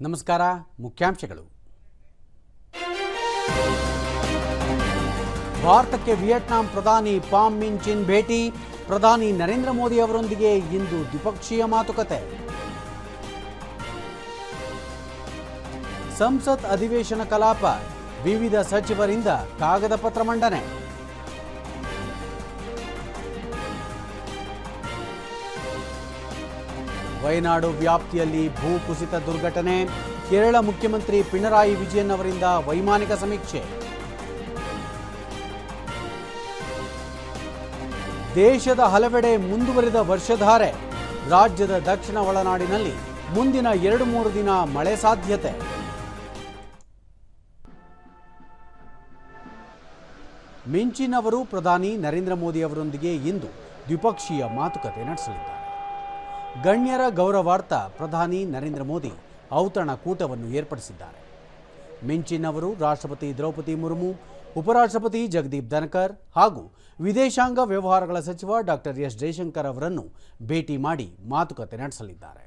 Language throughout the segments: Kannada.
ನಮಸ್ಕಾರ. ಮುಖ್ಯಾಂಶಗಳು. ಭಾರತಕ್ಕೆ ವಿಯೆಟ್ನಾಂ ಪ್ರಧಾನಿ ಪಾಮ್ ಮಿನ್ ಚಿನ್ ಭೇಟಿ. ಪ್ರಧಾನಿ ನರೇಂದ್ರ ಮೋದಿ ಅವರೊಂದಿಗೆ ಇಂದು ದ್ವಿಪಕ್ಷೀಯ ಮಾತುಕತೆ. ಸಂಸತ್ ಅಧಿವೇಶನ ಕಲಾಪ. ವಿವಿಧ ಸಚಿವರಿಂದ ಕಾಗದ ಪತ್ರ ಮಂಡನೆ. ವಯನಾಡು ವ್ಯಾಪ್ತಿಯಲ್ಲಿ ಭೂಕುಸಿತ ದುರ್ಘಟನೆ. ಕೇರಳ ಮುಖ್ಯಮಂತ್ರಿ ಪಿಣರಾಯಿ ವಿಜಯನ್ ಅವರಿಂದ ವೈಮಾನಿಕ ಸಮೀಕ್ಷೆ. ದೇಶದ ಹಲವೆಡೆ ಮುಂದುವರಿದ ವರ್ಷಧಾರೆ. ರಾಜ್ಯದ ದಕ್ಷಿಣ ಒಳನಾಡಿನಲ್ಲಿ ಮುಂದಿನ 2-3 ದಿನ ಮಳೆ ಸಾಧ್ಯತೆ. ಮಿಂಚಿನ್ ಅವರು ಪ್ರಧಾನಿ ನರೇಂದ್ರ ಮೋದಿ ಅವರೊಂದಿಗೆ ಇಂದು ದ್ವಿಪಕ್ಷೀಯ ಮಾತುಕತೆ ನಡೆಸಲಿದ್ದಾರೆ. ಗಣ್ಯರ ಗೌರವಾರ್ಥ ಪ್ರಧಾನಿ ನರೇಂದ್ರ ಮೋದಿ ಔತಣಕೂಟವನ್ನು ಏರ್ಪಡಿಸಿದ್ದಾರೆ. ಮಿಂಚಿನ್ ಅವರು ರಾಷ್ಟ್ರಪತಿ ದ್ರೌಪದಿ ಮುರ್ಮು, ಉಪರಾಷ್ಟ್ರಪತಿ ಜಗದೀಪ್ ಧನ್ಕರ್ ಹಾಗೂ ವಿದೇಶಾಂಗ ವ್ಯವಹಾರಗಳ ಸಚಿವ ಡಾಕ್ಟರ್ ಎಸ್ ಜಯಶಂಕರ್ ಅವರನ್ನು ಭೇಟಿ ಮಾಡಿ ಮಾತುಕತೆ ನಡೆಸಲಿದ್ದಾರೆ.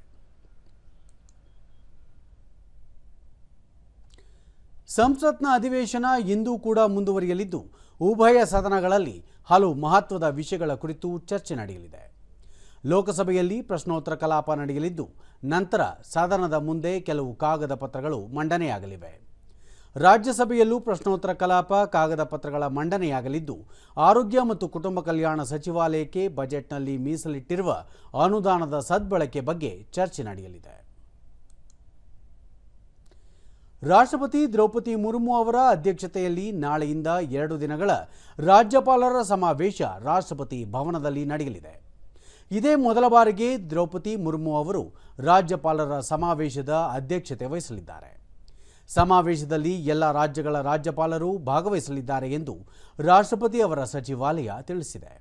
ಸಂಸತ್ನ ಅಧಿವೇಶನ ಇಂದೂ ಕೂಡ ಮುಂದುವರಿಯಲಿದ್ದು, ಉಭಯ ಸದನಗಳಲ್ಲಿ ಹಲವು ಮಹತ್ವದ ವಿಷಯಗಳ ಕುರಿತು ಚರ್ಚೆ ನಡೆಯಲಿದೆ. ಲೋಕಸಭೆಯಲ್ಲಿ ಪ್ರಶ್ನೋತ್ತರ ಕಲಾಪ ನಡೆಯಲಿದ್ದು, ನಂತರ ಸದನದ ಮುಂದೆ ಕೆಲವು ಕಾಗದ ಪತ್ರಗಳು ಮಂಡನೆಯಾಗಲಿವೆ. ರಾಜ್ಯಸಭೆಯಲ್ಲೂ ಪ್ರಶ್ನೋತ್ತರ ಕಲಾಪ, ಕಾಗದ ಪತ್ರಗಳ ಮಂಡನೆಯಾಗಲಿದ್ದು, ಆರೋಗ್ಯ ಮತ್ತು ಕುಟುಂಬ ಕಲ್ಯಾಣ ಸಚಿವಾಲಯಕ್ಕೆ ಬಜೆಟ್ನಲ್ಲಿ ಮೀಸಲಿಟ್ಟಿರುವ ಅನುದಾನದ ಸದ್ಬಳಕೆ ಬಗ್ಗೆ ಚರ್ಚೆ ನಡೆಯಲಿದೆ. ರಾಷ್ಟ್ರಪತಿ ದ್ರೌಪದಿ ಮುರ್ಮು ಅವರ ಅಧ್ಯಕ್ಷತೆಯಲ್ಲಿ ನಾಳೆಯಿಂದ 2 ದಿನಗಳ ರಾಜ್ಯಪಾಲರ ಸಮಾವೇಶ ರಾಷ್ಟ್ರಪತಿ ಭವನದಲ್ಲಿ ನಡೆಯಲಿದೆ. ಇದೇ ಮೊದಲ ಬಾರಿಗೆ ದ್ರೌಪದಿ ಮುರ್ಮು ಅವರು ರಾಜ್ಯಪಾಲರ ಸಮಾವೇಶದ ಅಧ್ಯಕ್ಷತೆ ವಹಿಸಲಿದ್ದಾರೆ. ಸಮಾವೇಶದಲ್ಲಿ ಎಲ್ಲ ರಾಜ್ಯಗಳ ರಾಜ್ಯಪಾಲರು ಭಾಗವಹಿಸಲಿದ್ದಾರೆ ಎಂದು ರಾಷ್ಟ್ರಪತಿ ಅವರ ಸಚಿವಾಲಯ ತಿಳಿಸಿದೆ.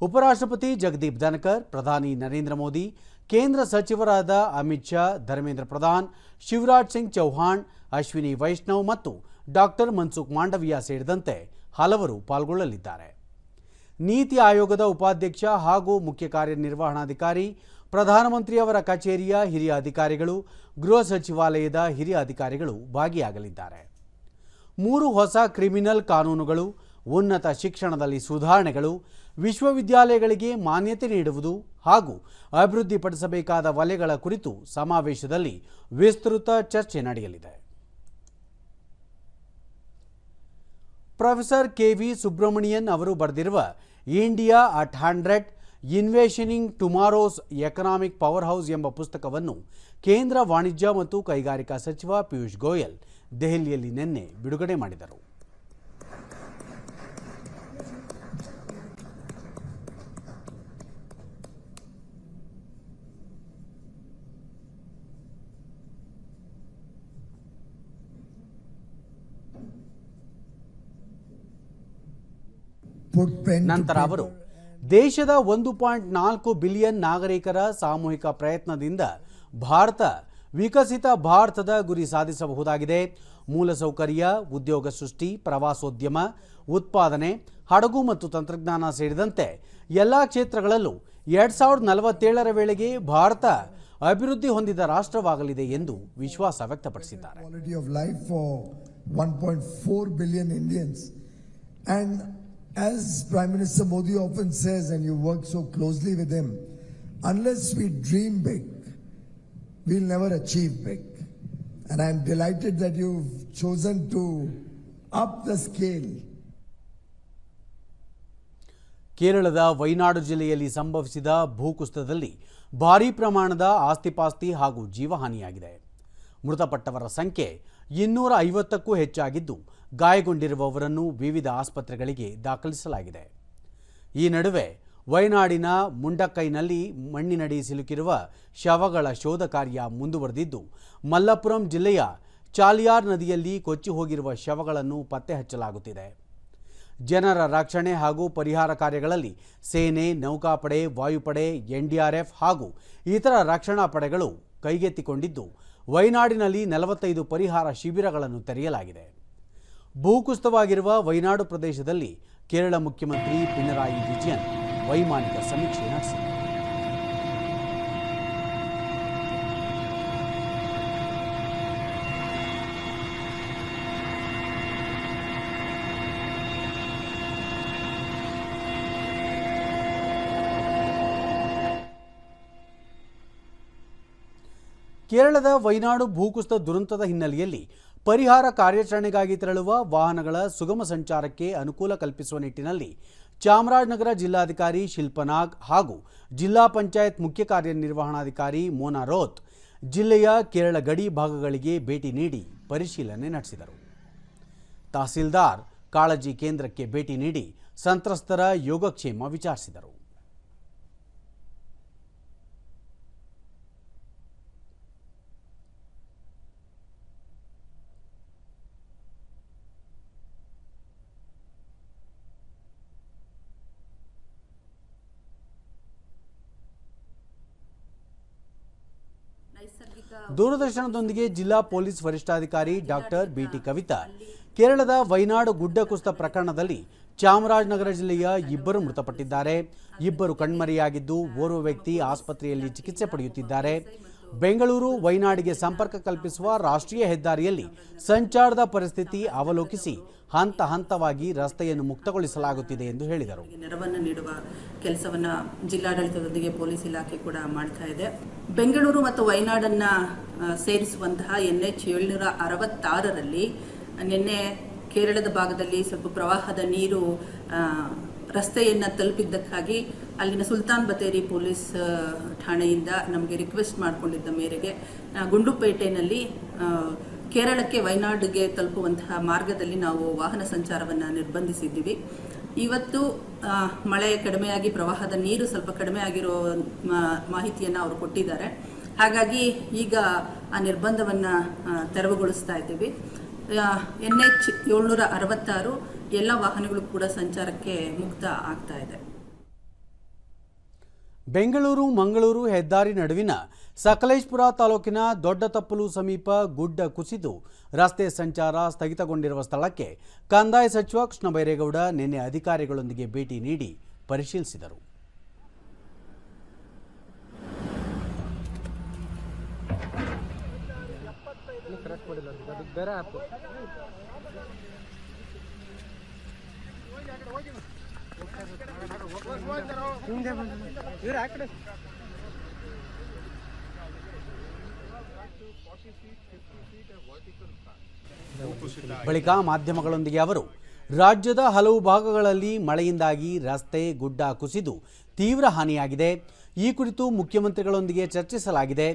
ಉಪರಾಷ್ಟ್ರಪತಿ ಜಗದೀಪ್ ಧನ್ಕರ್, ಪ್ರಧಾನಿ ನರೇಂದ್ರ ಮೋದಿ, ಕೇಂದ್ರ ಸಚಿವರಾದ ಅಮಿತ್ ಶಾ, ಧರ್ಮೇಂದ್ರ ಪ್ರಧಾನ್, ಶಿವರಾಜ್ ಸಿಂಗ್ ಚೌಹಾಣ್, ಅಶ್ವಿನಿ ವೈಷ್ಣವ್ ಮತ್ತು ಡಾಕ್ಟರ್ ಮನ್ಸುಖ್ ಮಾಂಡವಿಯಾ ಸೇರಿದಂತೆ ಹಲವರು ಪಾಲ್ಗೊಳ್ಳಲಿದ್ದಾರೆ. ನೀತಿ ಆಯೋಗದ ಉಪಾಧ್ಯಕ್ಷ ಹಾಗೂ ಮುಖ್ಯ ಕಾರ್ಯನಿರ್ವಹಣಾಧಿಕಾರಿ, ಪ್ರಧಾನಮಂತ್ರಿ ಅವರ ಕಚೇರಿಯ ಹಿರಿಯ ಅಧಿಕಾರಿಗಳು, ಗೃಹ ಸಚಿವಾಲಯದ ಹಿರಿಯ ಅಧಿಕಾರಿಗಳು ಭಾಗಿಯಾಗಲಿದ್ದಾರೆ. 3 ಹೊಸ ಕ್ರಿಮಿನಲ್ ಕಾನೂನುಗಳು, ಉನ್ನತ ಶಿಕ್ಷಣದಲ್ಲಿ ಸುಧಾರಣೆಗಳು, ವಿಶ್ವವಿದ್ಯಾಲಯಗಳಿಗೆ ಮಾನ್ಯತೆ ನೀಡುವುದು ಹಾಗೂ ಅಭಿವೃದ್ಧಿಪಡಿಸಬೇಕಾದ ವಲಯಗಳ ಕುರಿತು ಸಮಾವೇಶದಲ್ಲಿ ವಿಸ್ತೃತ ಚರ್ಚೆ ನಡೆಯಲಿದೆ. Professor KV. ಸುಬ್ರಮಣಿಯನ್ ಅವರು ಬರೆದಿರುವ India at 100 envisioning tomorrow's economic powerhouse ಎಂಬ ಪುಸ್ತಕವನ್ನು ಕೇಂದ್ರ ವಾಣಿಜ್ಯ ಮತ್ತು ಕೈಗಾರಿಕಾ ಸಚಿವ ಪಿಯೂಷ್ ಗೋಯಲ್ ದೆಹಲಿಯಲ್ಲಿ ನಿನ್ನೆ ಬಿಡುಗಡೆ ಮಾಡಿದರು. ನಂತರ ಅವರು ದೇಶದ 1.4 ಬಿಲಿಯನ್ ನಾಗರಿಕರ ಸಾಮೂಹಿಕ ಪ್ರಯತ್ನದಿಂದ ಭಾರತ ವಿಕಸಿತ ಭಾರತದ ಗುರಿ ಸಾಧಿಸಬಹುದಾಗಿದೆ. ಮೂಲಸೌಕರ್ಯ, ಉದ್ಯೋಗ ಸೃಷ್ಟಿ, ಪ್ರವಾಸೋದ್ಯಮ, ಉತ್ಪಾದನೆ, ಹಡಗು ಮತ್ತು ತಂತ್ರಜ್ಞಾನ ಸೇರಿದಂತೆ ಎಲ್ಲ ಕ್ಷೇತ್ರಗಳಲ್ಲೂ 2047ರ ವೇಳೆಗೆ ಭಾರತ ಅಭಿವೃದ್ಧಿ ಹೊಂದಿದ ರಾಷ್ಟ್ರವಾಗಲಿದೆ ಎಂದು ವಿಶ್ವಾಸ ವ್ಯಕ್ತಪಡಿಸಿದ್ದಾರೆ. As Prime Minister Modi often says, and you work so closely with him, unless we dream big, we'll never achieve big. And I'm delighted that you've chosen to up the scale. ಕೇರಳದ ವಯನಾಡು ಜಿಲ್ಲೆಯಲ್ಲಿ ಸಂಭವಿಸಿದ ಭೂಕುಸಿತದಲ್ಲಿ ಭಾರೀ ಪ್ರಮಾಣದ ಆಸ್ತಿಪಾಸ್ತಿ ಹಾಗೂ ಜೀವಹಾನಿಯಾಗಿದೆ. ಮೃತಪಟ್ಟವರ ಸಂಖ್ಯೆ 250ಕ್ಕೂ ಹೆಚ್ಚಾಗಿದ್ದು, ಗಾಯಗೊಂಡಿರುವವರನ್ನು ವಿವಿಧ ಆಸ್ಪತ್ರೆಗಳಿಗೆ ದಾಖಲಿಸಲಾಗಿದೆ. ಈ ನಡುವೆ ವಯನಾಡಿನ ಮುಂಡಕ್ಕೈನಲ್ಲಿ ಮಣ್ಣಿನಡಿ ಸಿಲುಕಿರುವ ಶವಗಳ ಶೋಧ ಕಾರ್ಯ ಮುಂದುವರೆದಿದ್ದು, ಮಲ್ಲಪುರಂ ಜಿಲ್ಲೆಯ ಚಾಲಿಯಾರ್ ನದಿಯಲ್ಲಿ ಕೊಚ್ಚಿ ಹೋಗಿರುವ ಶವಗಳನ್ನು ಪತ್ತೆ ಹಚ್ಚಲಾಗುತ್ತಿದೆ. ಜನರ ರಕ್ಷಣೆ ಹಾಗೂ ಪರಿಹಾರ ಕಾರ್ಯಗಳಲ್ಲಿ ಸೇನೆ, ನೌಕಾಪಡೆ, ವಾಯುಪಡೆ, NDRF ಹಾಗೂ ಇತರ ರಕ್ಷಣಾ ಪಡೆಗಳು ಕೈಗೆತ್ತಿಕೊಂಡಿದ್ದು, ವಯನಾಡಿನಲ್ಲಿ 45 ಪರಿಹಾರ ಶಿಬಿರಗಳನ್ನು ತೆರೆಯಲಾಗಿದೆ. ಭೂಕುಸಿತವಾಗಿರುವ ವಯನಾಡು ಪ್ರದೇಶದಲ್ಲಿ ಕೇರಳ ಮುಖ್ಯಮಂತ್ರಿ ಪಿಣರಾಯಿ ವಿಜಯನ್ ವೈಮಾನಿಕ ಸಮೀಕ್ಷೆ ನಡೆಸಿದರು. ಕೇರಳದ ವೈನಾಡು ಭೂಕುಸಿತ ದುರಂತದ ಹಿನ್ನೆಲೆಯಲ್ಲಿ ಪರಿಹಾರ ಕಾರ್ಯಾಚರಣೆಗಾಗಿ ತೆರಳುವ ವಾಹನಗಳ ಸುಗಮ ಸಂಚಾರಕ್ಕೆ ಅನುಕೂಲ ಕಲ್ಪಿಸುವ ನಿಟ್ಟಿನಲ್ಲಿ ಚಾಮರಾಜನಗರ ಜಿಲ್ಲಾಧಿಕಾರಿ ಶಿಲ್ಪನಾಗ್ ಹಾಗೂ ಜಿಲ್ಲಾ ಪಂಚಾಯತ್ ಮುಖ್ಯ ಕಾರ್ಯನಿರ್ವಹಣಾಧಿಕಾರಿ ಮೋನಾ ರೋತ್ ಜಿಲ್ಲೆಯ ಕೇರಳ ಗಡಿ ಭಾಗಗಳಿಗೆ ಭೇಟಿ ನೀಡಿ ಪರಿಶೀಲನೆ ನಡೆಸಿದರು. ತಹಸೀಲ್ದಾರ್ ಕಾಳಜಿ ಕೇಂದ್ರಕ್ಕೆ ಭೇಟಿ ನೀಡಿ ಸಂತ್ರಸ್ತರ ಯೋಗಕ್ಷೇಮ ವಿಚಾರಿಸಿದರು. ದೂರದರ್ಶನದೊಂದಿಗೆ ಜಿಲ್ಲಾ ಪೊಲೀಸ್ ವರಿಷ್ಠಾಧಿಕಾರಿ ಡಾಕ್ಟರ್ ಬಿಟಿ ಕವಿತಾ ಕೇರಳದ ವೈನಾಡು ಗುಡ್ಡ ಕುಸಿತ ಪ್ರಕರಣದಲ್ಲಿ ಚಾಮರಾಜನಗರ ಜಿಲ್ಲೆಯ ಇಬ್ಬರು ಮೃತಪಟ್ಟಿದ್ದಾರೆ. ಇಬ್ಬರು ಕಣ್ಮರೆಯಾಗಿದ್ದು ಓರ್ವ ವ್ಯಕ್ತಿ ಆಸ್ಪತ್ರೆಯಲ್ಲಿ ಚಿಕಿತ್ಸೆ ಪಡೆಯುತ್ತಿದ್ದಾರೆ. ಬೆಂಗಳೂರು ವೈನಾಡಿಗೆ ಸಂಪರ್ಕ ಕಲ್ಪಿಸುವ ರಾಷ್ಟ್ರೀಯ ಹೆದ್ದಾರಿಯಲ್ಲಿ ಸಂಚಾರದ ಪರಿಸ್ಥಿತಿ ಅವಲೋಕಿಸಿ ಹಂತ ಹಂತವಾಗಿ ರಸ್ತೆಯನ್ನು ಮುಕ್ತಗೊಳಿಸಲಾಗುತ್ತಿದೆ ಎಂದು ಹೇಳಿದರು. ನೆರವನ್ನು ನೀಡುವ ಕೆಲಸವನ್ನು ಜಿಲ್ಲಾಡಳಿತದೊಂದಿಗೆ ಪೊಲೀಸ್ ಇಲಾಖೆ ಕೂಡ ಮಾಡ್ತಾ ಇದೆ. ಬೆಂಗಳೂರು ಮತ್ತು ವೈನಾಡನ್ನು ಸೇರಿಸುವಂತಹ NH 766ರಲ್ಲಿ ನಿನ್ನೆ ಕೇರಳದ ಭಾಗದಲ್ಲಿ ಸ್ವಲ್ಪ ಪ್ರವಾಹದ ನೀರು ರಸ್ತೆಯನ್ನು ತಲುಪಿದ್ದಕ್ಕಾಗಿ ಅಲ್ಲಿನ ಸುಲ್ತಾನ್ ಬತ್ತೇರಿ ಪೊಲೀಸ್ ಠಾಣೆಯಿಂದ ನಮಗೆ ರಿಕ್ವೆಸ್ಟ್ ಮಾಡಿಕೊಂಡಿದ್ದ ಮೇರೆಗೆ ಗುಂಡ್ಲುಪೇಟೆಯಲ್ಲಿ ಕೇರಳಕ್ಕೆ ವೈನಾಡಿಗೆ ತಲುಪುವಂತಹ ಮಾರ್ಗದಲ್ಲಿ ನಾವು ವಾಹನ ಸಂಚಾರವನ್ನು ನಿರ್ಬಂಧಿಸಿದ್ದೀವಿ. ಇವತ್ತು ಮಳೆ ಕಡಿಮೆಯಾಗಿ ಪ್ರವಾಹದ ನೀರು ಸ್ವಲ್ಪ ಕಡಿಮೆ ಆಗಿರೋ ಮಾಹಿತಿಯನ್ನು ಅವರು ಕೊಟ್ಟಿದ್ದಾರೆ. ಹಾಗಾಗಿ ಈಗ ಆ ನಿರ್ಬಂಧವನ್ನು ತೆರವುಗೊಳಿಸ್ತಾ ಇದ್ದೀವಿ. NH 766 ಎಲ್ಲ ವಾಹನಗಳು ಕೂಡ ಸಂಚಾರಕ್ಕೆ ಮುಕ್ತ ಆಗ್ತಾ ಇದೆ. ಬೆಂಗಳೂರು ಮಂಗಳೂರು ಹೆದ್ದಾರಿ ನಡುವಿನ ಸಕಲೇಶಪುರ ತಾಲೂಕಿನ ದೊಡ್ಡತಪ್ಪಲು ಸಮೀಪ ಗುಡ್ಡ ಕುಸಿದು ರಸ್ತೆ ಸಂಚಾರ ಸ್ಥಗಿತಗೊಂಡಿರುವ ಸ್ಥಳಕ್ಕೆ ಕಂದಾಯ ಸಚಿವ ಕೃಷ್ಣ ಬೈರೇಗೌಡ ನಿನ್ನೆ ಅಧಿಕಾರಿಗಳೊಂದಿಗೆ ಭೇಟಿ ನೀಡಿ ಪರಿಶೀಲಿಸಿದರು. ಬಳಿಕ ಮಾಧ್ಯಮಗಳೊಂದಿಗೆ ಅವರು ರಾಜ್ಯದ ಹಲವು ಭಾಗಗಳಲ್ಲಿ ಮಳೆಯಿಂದಾಗಿ ರಸ್ತೆ ಗುಡ್ಡ ಕುಸಿದು ತೀವ್ರ ಹಾನಿಯಾಗಿದೆ. ಈ ಕುರಿತು ಮುಖ್ಯಮಂತ್ರಿಗಳೊಂದಿಗೆ ಚರ್ಚಿಸಲಾಗಿದೆ.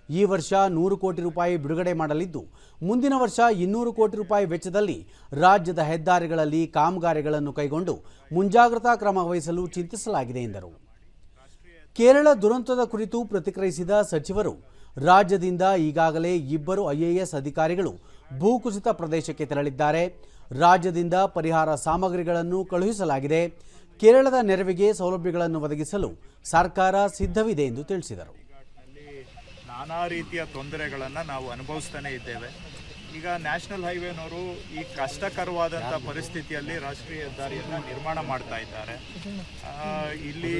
ಈ ವರ್ಷ 100 ಕೋಟಿ ರೂಪಾಯಿ ಬಿಡುಗಡೆ ಮಾಡಲಿದ್ದು ಮುಂದಿನ ವರ್ಷ 200 ಕೋಟಿ ರೂಪಾಯಿ ವೆಚ್ಚದಲ್ಲಿ ರಾಜ್ಯದ ಹೆದ್ದಾರಿಗಳಲ್ಲಿ ಕಾಮಗಾರಿಗಳನ್ನು ಕೈಗೊಂಡು ಮುಂಜಾಗ್ರತಾ ಕ್ರಮ ವಹಿಸಲು ಚಿಂತಿಸಲಾಗಿದೆ ಎಂದರು. ಕೇರಳ ದುರಂತದ ಕುರಿತು ಪ್ರತಿಕ್ರಿಯಿಸಿದ ಸಚಿವರು ರಾಜ್ಯದಿಂದ ಈಗಾಗಲೇ ಇಬ್ಬರು IAS ಅಧಿಕಾರಿಗಳು ಭೂಕುಸಿತ ಪ್ರದೇಶಕ್ಕೆ ತೆರಳಿದ್ದಾರೆ. ರಾಜ್ಯದಿಂದ ಪರಿಹಾರ ಸಾಮಗ್ರಿಗಳನ್ನು ಕಳುಹಿಸಲಾಗಿದೆ. ಕೇರಳದ ನೆರವಿಗೆ ಸೌಲಭ್ಯಗಳನ್ನು ಒದಗಿಸಲು ಸರ್ಕಾರ ಸಿದ್ಧವಿದೆ ಎಂದು ತಿಳಿಸಿದರು. ನಾನಾ ರೀತಿಯ ತೊಂದರೆಗಳನ್ನು ನಾವು ಅನುಭವಿಸ್ತಾನೆ ಇದ್ದೇವೆ. ಈಗ ನ್ಯಾಷನಲ್ ಹೈವೇನವರು ಈ ಕಷ್ಟಕರವಾದಂಥ ಪರಿಸ್ಥಿತಿಯಲ್ಲಿ ರಾಷ್ಟ್ರೀಯ ಹೆದ್ದಾರಿಯನ್ನು ನಿರ್ಮಾಣ ಮಾಡ್ತಾ ಇದ್ದಾರೆ. ಇಲ್ಲಿ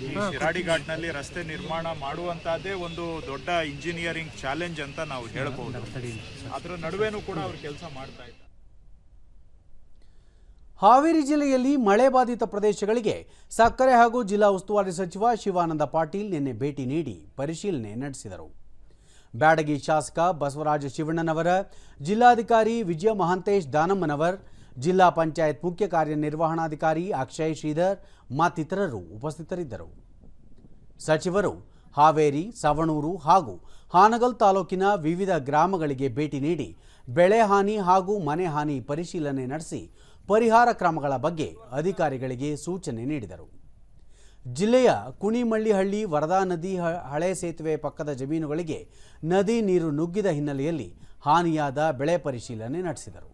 ಈ ಶಿರಾಡಿ ಘಾಟ್ನಲ್ಲಿ ರಸ್ತೆ ನಿರ್ಮಾಣ ಮಾಡುವಂಥದ್ದೇ ಒಂದು ದೊಡ್ಡ ಇಂಜಿನಿಯರಿಂಗ್ ಚಾಲೆಂಜ್ ಅಂತ ನಾವು ಹೇಳ್ಬೋದು. ಅದರ ನಡುವೆನೂ ಕೂಡ ಅವರು ಕೆಲಸ ಮಾಡ್ತಾ ಇದ್ದಾರೆ. ಹಾವೇರಿ ಜಿಲ್ಲೆಯಲ್ಲಿ ಮಳೆ ಬಾಧಿತ ಪ್ರದೇಶಗಳಿಗೆ ಸಕ್ಕರೆ ಹಾಗೂ ಜಿಲ್ಲಾ ಉಸ್ತುವಾರಿ ಸಚಿವ ಶಿವಾನಂದ ಪಾಟೀಲ್ ನಿನ್ನೆ ಭೇಟಿ ನೀಡಿ ಪರಿಶೀಲನೆ ನಡೆಸಿದರು. ಬ್ಯಾಡಗಿ ಶಾಸಕ ಬಸವರಾಜ ಶಿವಣ್ಣನವರ, ಜಿಲ್ಲಾಧಿಕಾರಿ ವಿಜಯ ಮಹಾಂತೇಶ್ ದಾನಮ್ಮನವರ್, ಜಿಲ್ಲಾ ಪಂಚಾಯತ್ ಮುಖ್ಯ ಕಾರ್ಯನಿರ್ವಹಣಾಧಿಕಾರಿ ಅಕ್ಷಯ್ ಶ್ರೀಧರ್ ಮತ್ತಿತರರು ಉಪಸ್ಥಿತರಿದ್ದರು. ಸಚಿವರು ಹಾವೇರಿ, ಸವಣೂರು ಹಾಗೂ ಹಾನಗಲ್ ತಾಲೂಕಿನ ವಿವಿಧ ಗ್ರಾಮಗಳಿಗೆ ಭೇಟಿ ನೀಡಿ ಬೆಳೆ ಹಾನಿ ಹಾಗೂ ಮನೆ ಹಾನಿ ಪರಿಶೀಲನೆ ನಡೆಸಿ ಪರಿಹಾರ ಕ್ರಮಗಳ ಬಗ್ಗೆ ಅಧಿಕಾರಿಗಳಿಗೆ ಸೂಚನೆ ನೀಡಿದರು. ಜಿಲ್ಲೆಯ ಕುಣಿಮಳ್ಳಿಹಳ್ಳಿ ವರದಾ ನದಿ ಹಳೆ ಸೇತುವೆ ಪಕ್ಕದ ಜಮೀನುಗಳಿಗೆ ನದಿ ನೀರು ನುಗ್ಗಿದ ಹಿನ್ನೆಲೆಯಲ್ಲಿ ಹಾನಿಯಾದ ಬೆಳೆ ಪರಿಶೀಲನೆ ನಡೆಸಿದರು.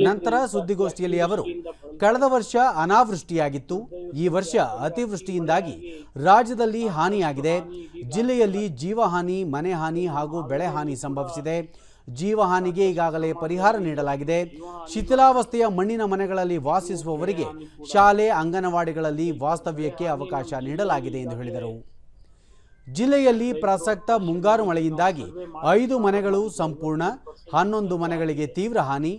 ನಂತರ ಸುದ್ದಿಗೋಷ್ಠಿಯಲ್ಲಿ ಅವರು ಕಳೆದ ವರ್ಷ ಅನಾವೃಷ್ಟಿಯಾಗಿತ್ತು, ಈ ವರ್ಷ ಅತಿವೃಷ್ಟಿಯಿಂದಾಗಿ ರಾಜ್ಯದಲ್ಲಿ ಹಾನಿಯಾಗಿದೆ. ಜಿಲ್ಲೆಯಲ್ಲಿ ಜೀವಹಾನಿ, ಮನೆ ಹಾನಿ ಹಾಗೂ ಬೆಳೆ ಹಾನಿ ಸಂಭವಿಸಿದೆ. ಜೀವಹಾನಿಗೆ ಈಗಾಗಲೇ ಪರಿಹಾರ ನೀಡಲಾಗಿದೆ. ಶಿಥಿಲಾವಸ್ಥೆಯ ಮಣ್ಣಿನ ಮನೆಗಳಲ್ಲಿ ವಾಸಿಸುವವರಿಗೆ ಶಾಲೆ, ಅಂಗನವಾಡಿಗಳಲ್ಲಿ ವಾಸ್ತವ್ಯಕ್ಕೆ ಅವಕಾಶ ನೀಡಲಾಗಿದೆ ಎಂದು ಹೇಳಿದರು. ಜಿಲ್ಲೆಯಲ್ಲಿ ಪ್ರಸಕ್ತ ಮುಂಗಾರು ಮಳೆಯಿಂದಾಗಿ 5 ಮನೆಗಳು ಸಂಪೂರ್ಣ, 11 ಮನೆಗಳಿಗೆ ತೀವ್ರ ಹಾನಿ,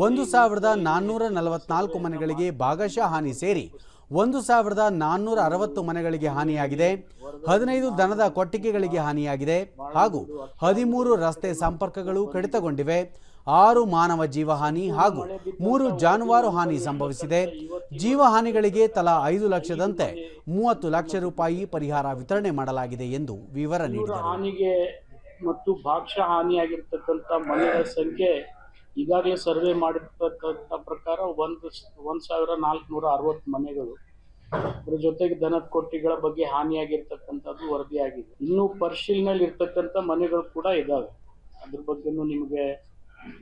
1444 ಮನೆಗಳಿಗೆ ಭಾಗಶಃ ಹಾನಿ ಸೇರಿ 1460 ಮನೆಗಳಿಗೆ ಹಾನಿಯಾಗಿದೆ. 15 ದನದ ಕೊಟ್ಟಿಗೆಗಳಿಗೆ ಹಾನಿಯಾಗಿದೆ ಹಾಗೂ 13 ರಸ್ತೆ ಸಂಪರ್ಕಗಳು ಕಡಿತಗೊಂಡಿವೆ. 6 ಮಾನವ ಜೀವಹಾನಿ ಹಾಗೂ 3 ಜಾನುವಾರು ಹಾನಿ ಸಂಭವಿಸಿದೆ. ಜೀವಹಾನಿಗಳಿಗೆ ತಲಾ 5 ಲಕ್ಷದಂತೆ 30 ಲಕ್ಷ ರೂಪಾಯಿ ಪರಿಹಾರ ವಿತರಣೆ ಮಾಡಲಾಗಿದೆ ಎಂದು ವಿವರ ನೀಡಿದರು. ಹಾನಿಗೆ ಮತ್ತು ಭಾಗಶಃ ಹಾನಿಯಾಗಿರ್ತಕ್ಕಂಥ ಮನೆಗಳ ಸಂಖ್ಯೆ ಈಗಾಗಲೇ ಸರ್ವೆ ಮಾಡಿರ್ತಕ್ಕಂಥ ಪ್ರಕಾರ 1460 ಮನೆಗಳು. ಅದರ ಜೊತೆಗೆ ದನದ ಕೊಟ್ಟಿಗಳ ಬಗ್ಗೆ ಹಾನಿಯಾಗಿರ್ತಕ್ಕಂಥದ್ದು ವರದಿಯಾಗಿದೆ. ಇನ್ನೂ ಪರಿಶೀಲನೆಯಲ್ಲಿ ಇರ್ತಕ್ಕಂಥ ಮನೆಗಳು ಕೂಡ ಇದ್ದಾವೆ. ಅದ್ರ ಬಗ್ಗೆನೂ ನಿಮಗೆ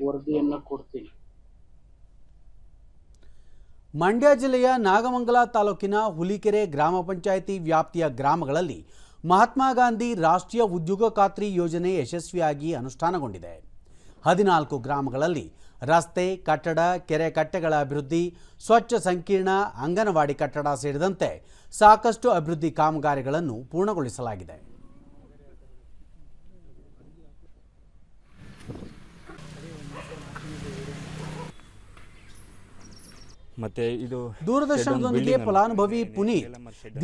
ವರದಿಯನ್ನು ಕೊಡ್ತೀನಿ. ಮಂಡ್ಯ ಜಿಲ್ಲೆಯ ನಾಗಮಂಗಲ ತಾಲೂಕಿನ ಹುಲಿಕೆರೆ ಗ್ರಾಮ ಪಂಚಾಯಿತಿ ವ್ಯಾಪ್ತಿಯ ಗ್ರಾಮಗಳಲ್ಲಿ ಮಹಾತ್ಮ ಗಾಂಧಿ ರಾಷ್ಟ್ರೀಯ ಉದ್ಯೋಗ ಖಾತ್ರಿ ಯೋಜನೆ ಯಶಸ್ವಿಯಾಗಿ ಅನುಷ್ಠಾನಗೊಂಡಿದೆ. 14 ಗ್ರಾಮಗಳಲ್ಲಿ ರಸ್ತೆ, ಕಟ್ಟಡ, ಕೆರೆ ಕಟ್ಟೆಗಳ ಅಭಿವೃದ್ಧಿ, ಸ್ವಚ್ಛ ಸಂಕೀರ್ಣ, ಅಂಗನವಾಡಿ ಕಟ್ಟಡ ಸೇರಿದಂತೆ ಸಾಕಷ್ಟು ಅಭಿವೃದ್ಧಿ ಕಾಮಗಾರಿಗಳನ್ನು ಪೂರ್ಣಗೊಳಿಸಲಾಗಿದೆ. ಮತ್ತೆ ಇದು ದೂರದರ್ಶನದೊಂದಿಗೆ ಫಲಾನುಭವಿ ಪುನೀತ್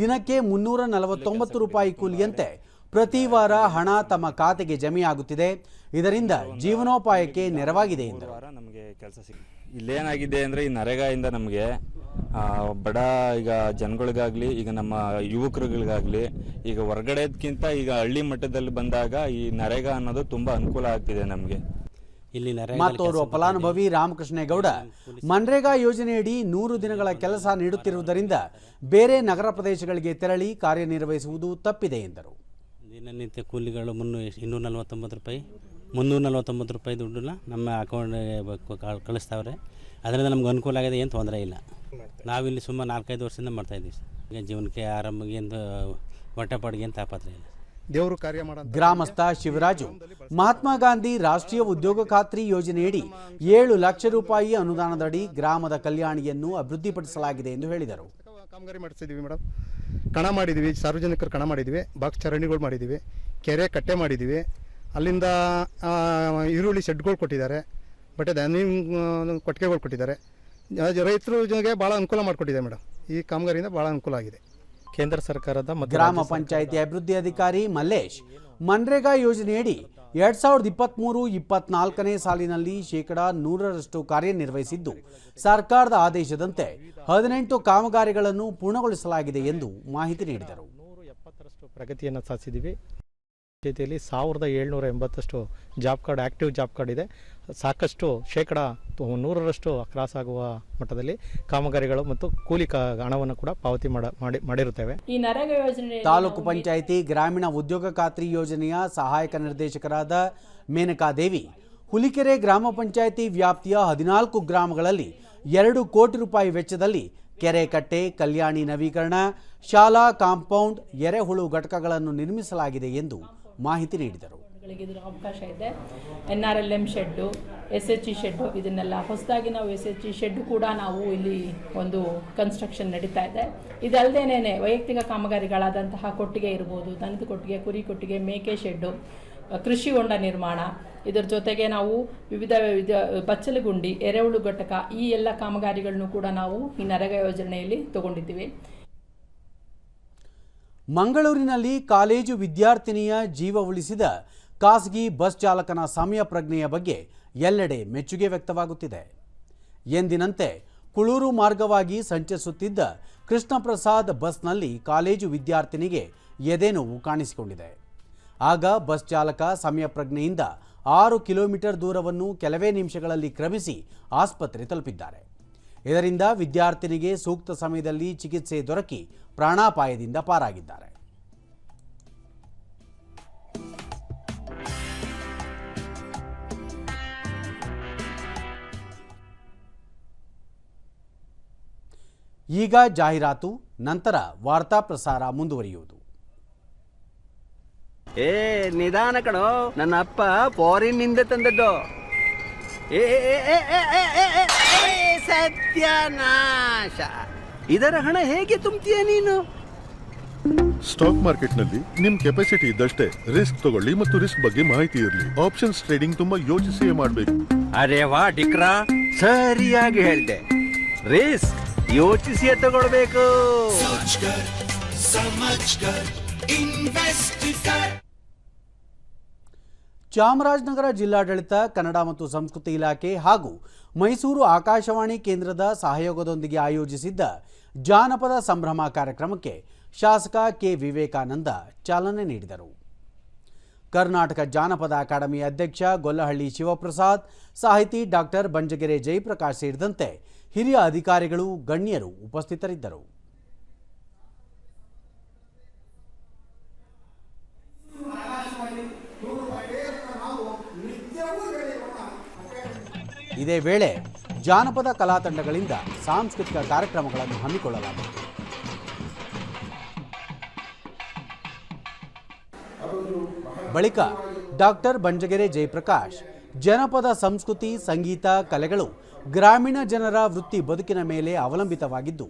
ದಿನಕ್ಕೆ 349 ರೂಪಾಯಿ ಕೂಲಿಯಂತೆ ಪ್ರತಿ ವಾರ ಹಣ ತಮ್ಮ ಖಾತೆಗೆ ಜಮೆಯಾಗುತ್ತಿದೆ. ಇದರಿಂದ ಜೀವನೋಪಾಯಕ್ಕೆ ನೆರವಾಗಿದೆ ಎಂದರು. ನಮಗೆ ಕೆಲಸ ಇಲ್ಲೇನಾಗಿದೆ ಅಂದರೆ ಈ ನರೇಗಾಯಿಂದ ನಮಗೆ ಬಡ ಈಗ ಜನಗಳಿಗಾಗಲಿ, ಈಗ ನಮ್ಮ ಯುವಕರುಗಳಿಗಾಗಲಿ, ಈಗ ಹೊರಗಡೆದಕ್ಕಿಂತ ಈಗ ಹಳ್ಳಿ ಮಟ್ಟದಲ್ಲಿ ಬಂದಾಗ ಈ ನರೇಗಾ ಅನ್ನೋದು ತುಂಬ ಅನುಕೂಲ ಆಗ್ತಿದೆ ನಮಗೆ. ಮತ್ತೋರ್ವ ಫಲಾನುಭವಿ ರಾಮಕೃಷ್ಣೇಗೌಡ ಮನ್ರೇಗಾ ಯೋಜನೆಯಡಿ 100 ದಿನಗಳ ಕೆಲಸ ನೀಡುತ್ತಿರುವುದರಿಂದ ಬೇರೆ ನಗರ ಪ್ರದೇಶಗಳಿಗೆ ತೆರಳಿ ಕಾರ್ಯನಿರ್ವಹಿಸುವುದು ತಪ್ಪಿದೆ ಎಂದರು. ದಿನನಿತ್ಯ ಕೂಲಿಗಳು 349 ರೂಪಾಯಿ ದುಡ್ಡನ್ನ ನಮ್ಮ ಅಕೌಂಟ್ಗೆ ಕಳಿಸ್ತಾವ್ರೆ. ಅದರಿಂದ ನಮ್ಗೆ ಅನುಕೂಲ ಆಗಿದೆ, ಏನು ತೊಂದರೆ ಇಲ್ಲ. ನಾವಿಲ್ಲಿ ಸುಮಾರು 4-5 ವರ್ಷದಿಂದ ಮಾಡ್ತಾಯಿದ್ದೀವಿ. ಈಗ ಜೀವನಕ್ಕೆ ಆರಾಮಾಗಿ ಎಂದು ಹೊಟ್ಟೆಪಾಡಿಗೆ ಏನು ತಾಪತ್ರ ಇಲ್ಲ. ದೇವರು ಕಾರ್ಯ ಮಾಡ ಗ್ರಾಮಸ್ಥ ಶಿವರಾಜು ಮಹಾತ್ಮ ಗಾಂಧಿ ರಾಷ್ಟ್ರೀಯ ಉದ್ಯೋಗ ಖಾತ್ರಿ ಯೋಜನೆಯಡಿ 7 ಲಕ್ಷ ರೂಪಾಯಿ ಅನುದಾನದಡಿ ಗ್ರಾಮದ ಕಲ್ಯಾಣಿಯನ್ನು ಅಭಿವೃದ್ಧಿಪಡಿಸಲಾಗಿದೆ ಎಂದು ಹೇಳಿದರು. ಕಾಮಗಾರಿ ಮಾಡಿಸಿದ್ದೀವಿ ಮೇಡಮ್. ಕಣ ಮಾಡಿದ್ದೀವಿ, ಸಾರ್ವಜನಿಕರು ಕಣ ಮಾಡಿದ್ದೀವಿ, ಬಾಕ್ಸ್ ಚರಂಡಿಗಳು ಮಾಡಿದ್ದೀವಿ, ಕೆರೆ ಕಟ್ಟೆ ಮಾಡಿದ್ದೀವಿ. ಅಲ್ಲಿಂದ ಈರುಳ್ಳಿ ಶೆಡ್ಗಳು ಕೊಟ್ಟಿದ್ದಾರೆ, ಬಟ್ಟೆ ಕೊಟ್ಟಿಗೆಗಳು ಕೊಟ್ಟಿದ್ದಾರೆ. ರೈತರು ಜೊತೆಗೆ ಭಾಳ ಅನುಕೂಲ ಮಾಡಿಕೊಟ್ಟಿದೆ ಮೇಡಮ್. ಈ ಕಾಮಗಾರಿಯಿಂದ ಭಾಳ ಅನುಕೂಲ ಆಗಿದೆ. ಕೇಂದ್ರ ಸರ್ಕಾರದ ಗ್ರಾಮ ಪಂಚಾಯಿತಿ ಅಭಿವೃದ್ಧಿ ಅಧಿಕಾರಿ ಮಲ್ಲೇಶ್ ಮನ್ರೇಗಾ ಯೋಜನೆಯಡಿ 2023-24ನೇ ಸಾಲಿನಲ್ಲಿ 100% ಕಾರ್ಯನಿರ್ವಹಿಸಿದ್ದು ಸರ್ಕಾರದ ಆದೇಶದಂತೆ 18 ಕಾಮಗಾರಿಗಳನ್ನು ಪೂರ್ಣಗೊಳಿಸಲಾಗಿದೆ ಎಂದು ಮಾಹಿತಿ ನೀಡಿದರು. 170ರಷ್ಟು ಪ್ರಗತಿಯನ್ನು ಸಾಧಿಸಿದ್ದೀವಿ. ಪಂಚಾಯಿತಿಯಲ್ಲಿ 1780 job card, active job card ಇದೆ. ಸಾಕಷ್ಟು 100% ಕ್ರಾಸ್ ಆಗುವ ಮಟ್ಟದಲ್ಲಿ ಕಾಮಗಾರಿಗಳು ಮತ್ತು ಕೂಲಿ ಹಣವನ್ನು ಕೂಡ ಪಾವತಿ ಮಾಡಿರುತ್ತೇವೆ. ಈ ನರೇಗಾ ಯೋಜನೆ ತಾಲೂಕು ಪಂಚಾಯಿತಿ ಗ್ರಾಮೀಣ ಉದ್ಯೋಗ ಖಾತ್ರಿ ಯೋಜನೆಯ ಸಹಾಯಕ ನಿರ್ದೇಶಕರಾದ ಮೇನಕಾದೇವಿ ಹುಲಿಕೆರೆ ಗ್ರಾಮ ಪಂಚಾಯಿತಿ ವ್ಯಾಪ್ತಿಯ 14 ಗ್ರಾಮಗಳಲ್ಲಿ 2 ಕೋಟಿ ರೂಪಾಯಿ ವೆಚ್ಚದಲ್ಲಿ ಕೆರೆ ಕಟ್ಟೆ, ಕಲ್ಯಾಣಿ ನವೀಕರಣ, ಶಾಲಾ ಕಾಂಪೌಂಡ್, ಎರೆಹುಳು ಘಟಕಗಳನ್ನು ನಿರ್ಮಿಸಲಾಗಿದೆ ಎಂದು ಮಾಹಿತಿ ನೀಡಿದರು. ಇದರ ಅವಕಾಶ ಇದೆ. NRLM ಶೆಡ್ಡು, SHE ಶೆಡ್ಡು, ಇದನ್ನೆಲ್ಲ ಹೊಸದಾಗಿ ನಾವು SHE ಶೆಡ್ಡು ಕೂಡ ನಾವು ಇಲ್ಲಿ ಒಂದು ಕನ್ಸ್ಟ್ರಕ್ಷನ್ ನಡೀತಾ ಇದೆ. ಇದಲ್ಲದೇನೆ ವೈಯಕ್ತಿಕ ಕಾಮಗಾರಿಗಳಾದಂತಹ ಕೊಟ್ಟಿಗೆ ಇರ್ಬೋದು, ದನದ ಕೊಟ್ಟಿಗೆ, ಕುರಿ ಕೊಟ್ಟಿಗೆ, ಮೇಕೆ ಶೆಡ್ಡು, ಕೃಷಿ ಹೊಂಡ ನಿರ್ಮಾಣ, ಇದರ ಜೊತೆಗೆ ನಾವು ವಿವಿಧ ಬಚ್ಚಲಗುಂಡಿ, ಎರೆಹುಳು ಘಟಕ, ಈ ಎಲ್ಲ ಕಾಮಗಾರಿಗಳನ್ನು ಕೂಡ ನಾವು ಈ ನರೇಗಾ ಯೋಜನೆಯಲ್ಲಿ ತಗೊಂಡಿದ್ದೀವಿ. ಮಂಗಳೂರಿನಲ್ಲಿ ಕಾಲೇಜು ವಿದ್ಯಾರ್ಥಿನಿಯ ಜೀವ ಉಳಿಸಿದ ಖಾಸಗಿ ಬಸ್ ಚಾಲಕನ ಸಮಯ ಪ್ರಜ್ಞೆಯ ಬಗ್ಗೆ ಎಲ್ಲೆಡೆ ಮೆಚ್ಚುಗೆ ವ್ಯಕ್ತವಾಗುತ್ತಿದೆ. ಎಂದಿನಂತೆ ಕುಳೂರು ಮಾರ್ಗವಾಗಿ ಸಂಚರಿಸುತ್ತಿದ್ದ ಕೃಷ್ಣ ಪ್ರಸಾದ್ ಬಸ್ನಲ್ಲಿ ಕಾಲೇಜು ವಿದ್ಯಾರ್ಥಿನಿಗೆ ಎದೆನೋವು ಕಾಣಿಸಿಕೊಂಡಿದೆ. ಆಗ ಬಸ್ ಚಾಲಕ ಸಮಯ ಪ್ರಜ್ಞೆಯಿಂದ 6 ಕಿಲೋಮೀಟರ್ ದೂರವನ್ನು ಕೆಲವೇ ನಿಮಿಷಗಳಲ್ಲಿ ಕ್ರಮಿಸಿ ಆಸ್ಪತ್ರೆ ತಲುಪಿದ್ದಾರೆ. ಇದರಿಂದ ವಿದ್ಯಾರ್ಥಿನಿಗೆ ಸೂಕ್ತ ಸಮಯದಲ್ಲಿ ಚಿಕಿತ್ಸೆ ದೊರಕಿ ಪ್ರಾಣಾಪಾಯದಿಂದ ಪಾರಾಗಿದ್ದಾರೆ. ಈಗ ಜಾಹೀರಾತು, ನಂತರ ವಾರ್ತಾ ಪ್ರಸಾರ ಮುಂದುವರಿಯುವುದು. ನಿಧಾನ ಕಣೋ, ನನ್ನ ಅಪ್ಪ ಫಾರಿನ್ನಿಂದ ತಂದದ್ದು. ಸತ್ಯನಾಶ, ಇದರ ಹಣ ಹೇಗೆ ತುಂಬ್ತೀಯ ನೀನು? ಸ್ಟಾಕ್ ಮಾರ್ಕೆಟ್ನಲ್ಲಿ ನಿಮ್ ಕೆಪಾಸಿಟಿ ಇದ್ದಷ್ಟೇ ರಿಸ್ಕ್ ತಗೊಳ್ಳಿ ಮತ್ತು ರಿಸ್ಕ್ ಬಗ್ಗೆ ಮಾಹಿತಿ ಇರಲಿ. ಆಪ್ಷನ್ಸ್ ಟ್ರೇಡಿಂಗ್ ತುಂಬಾ ಯೋಚಿಸಿ ಮಾಡಬೇಕು. ಅರೆ ವಾ ಡಿಕ್ರಾ, ಸರಿಯಾಗಿ ಹೇಳ್ದೆ. ರಿಸ್ಕ್ ಯೋಚಿಸಿಯೇ ತಗೊಳ್ಬೇಕು. ಚಾಮರಾಜನಗರ ಜಿಲ್ಲಾಡಳಿತ, ಕನ್ನಡ ಮತ್ತು ಸಂಸ್ಕೃತಿ ಇಲಾಖೆ ಹಾಗೂ ಮೈಸೂರು ಆಕಾಶವಾಣಿ ಕೇಂದ್ರದ ಸಹಯೋಗದೊಂದಿಗೆ ಆಯೋಜಿಸಿದ್ದ ಜಾನಪದ ಸಂಭ್ರಮ ಕಾರ್ಯಕ್ರಮಕ್ಕೆ ಶಾಸಕ ಕೆ ವಿವೇಕಾನಂದ ಚಾಲನೆ ನೀಡಿದರು. ಕರ್ನಾಟಕ ಜಾನಪದ ಅಕಾಡೆಮಿ ಅಧ್ಯಕ್ಷ ಗೊಲ್ಲಹಳ್ಳಿ ಶಿವಪ್ರಸಾದ್, ಸಾಹಿತಿ ಡಾಕ್ಟರ್ ಬಂಜಗೆರೆ ಜಯಪ್ರಕಾಶ್ ಸೇರಿದಂತೆ ಹಿರಿಯ ಅಧಿಕಾರಿಗಳು, ಗಣ್ಯರು ಉಪಸ್ಥಿತರಿದ್ದರು. ಇದೇ ವೇಳೆ ಜಾನಪದ ಕಲಾ ತಂಡಗಳಿಂದ ಸಾಂಸ್ಕೃತಿಕ ಕಾರ್ಯಕ್ರಮಗಳನ್ನು ಹಮ್ಮಿಕೊಳ್ಳಲಾಗಿತ್ತು. ಬಳಿಕ ಡಾಕ್ಟರ್ ಬಂಜಗೆರೆ ಜಯಪ್ರಕಾಶ್, ಜನಪದ ಸಂಸ್ಕೃತಿ, ಸಂಗೀತ, ಕಲೆಗಳು ಗ್ರಾಮೀಣ ಜನರ ವೃತ್ತಿ ಬದುಕಿನ ಮೇಲೆ ಅವಲಂಬಿತವಾಗಿದ್ದು,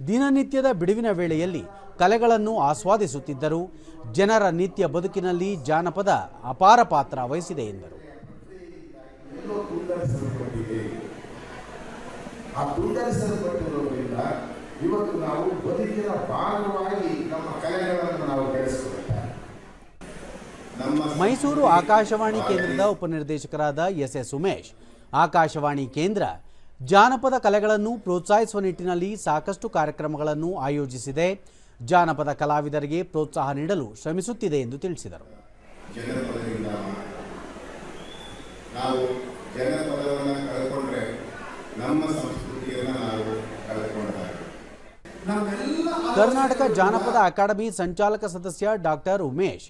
ದಿನನಿತ್ಯದ ಬಿಡುವಿನ ವೇಳೆಯಲ್ಲಿ ಕಲೆಗಳನ್ನು ಆಸ್ವಾದಿಸುತ್ತಿದ್ದರು. ಜನರ ನಿತ್ಯ ಬದುಕಿನಲ್ಲಿ ಜಾನಪದ ಅಪಾರ ಪಾತ್ರ ವಹಿಸಿದೆ ಎಂದರು. ಆ ತುಂಡರಿಸಲ್ಪಟ್ಟಿರೋದ್ರಿಂದ ಇವತ್ತು ನಾವು ಬದುಕಿನ ಭಾಗವಾಗಿ ನಮ್ಮ ಕಲೆಗಳನ್ನು ನಾವು ಬೆಳೆಸಬೇಕು. ಮೈಸೂರು ಆಕಾಶವಾಣಿ ಕೇಂದ್ರದ ಉಪನಿರ್ದೇಶಕರಾದ ಎಸ್ ಉಮೇಶ್, ಆಕಾಶವಾಣಿ ಕೇಂದ್ರ ಜಾನಪದ ಕಲೆಗಳನ್ನು ಪ್ರೋತ್ಸಾಹಿಸುವ ನಿಟ್ಟಿನಲ್ಲಿ ಸಾಕಷ್ಟು ಕಾರ್ಯಕ್ರಮಗಳನ್ನು ಆಯೋಜಿಸಿದೆ. ಜಾನಪದ ಕಲಾವಿದರಿಗೆ ಪ್ರೋತ್ಸಾಹ ನೀಡಲು ಶ್ರಮಿಸುತ್ತಿದೆ ಎಂದು ತಿಳಿಸಿದರು. ನಾವು ಜನಪದವನ್ನು ಕಳ್ಕೊಂಡ್ರೆ ನಮ್ಮ ಸಂಸ್ಕೃತಿಯನ್ನು ನಾವು ಕಳ್ಕೊಂಡಾಗ. ಕರ್ನಾಟಕ ಜಾನಪದ ಅಕಾಡೆಮಿ ಸಂಚಾಲಕ ಸದಸ್ಯ ಡಾಕ್ಟರ್ ಉಮೇಶ್,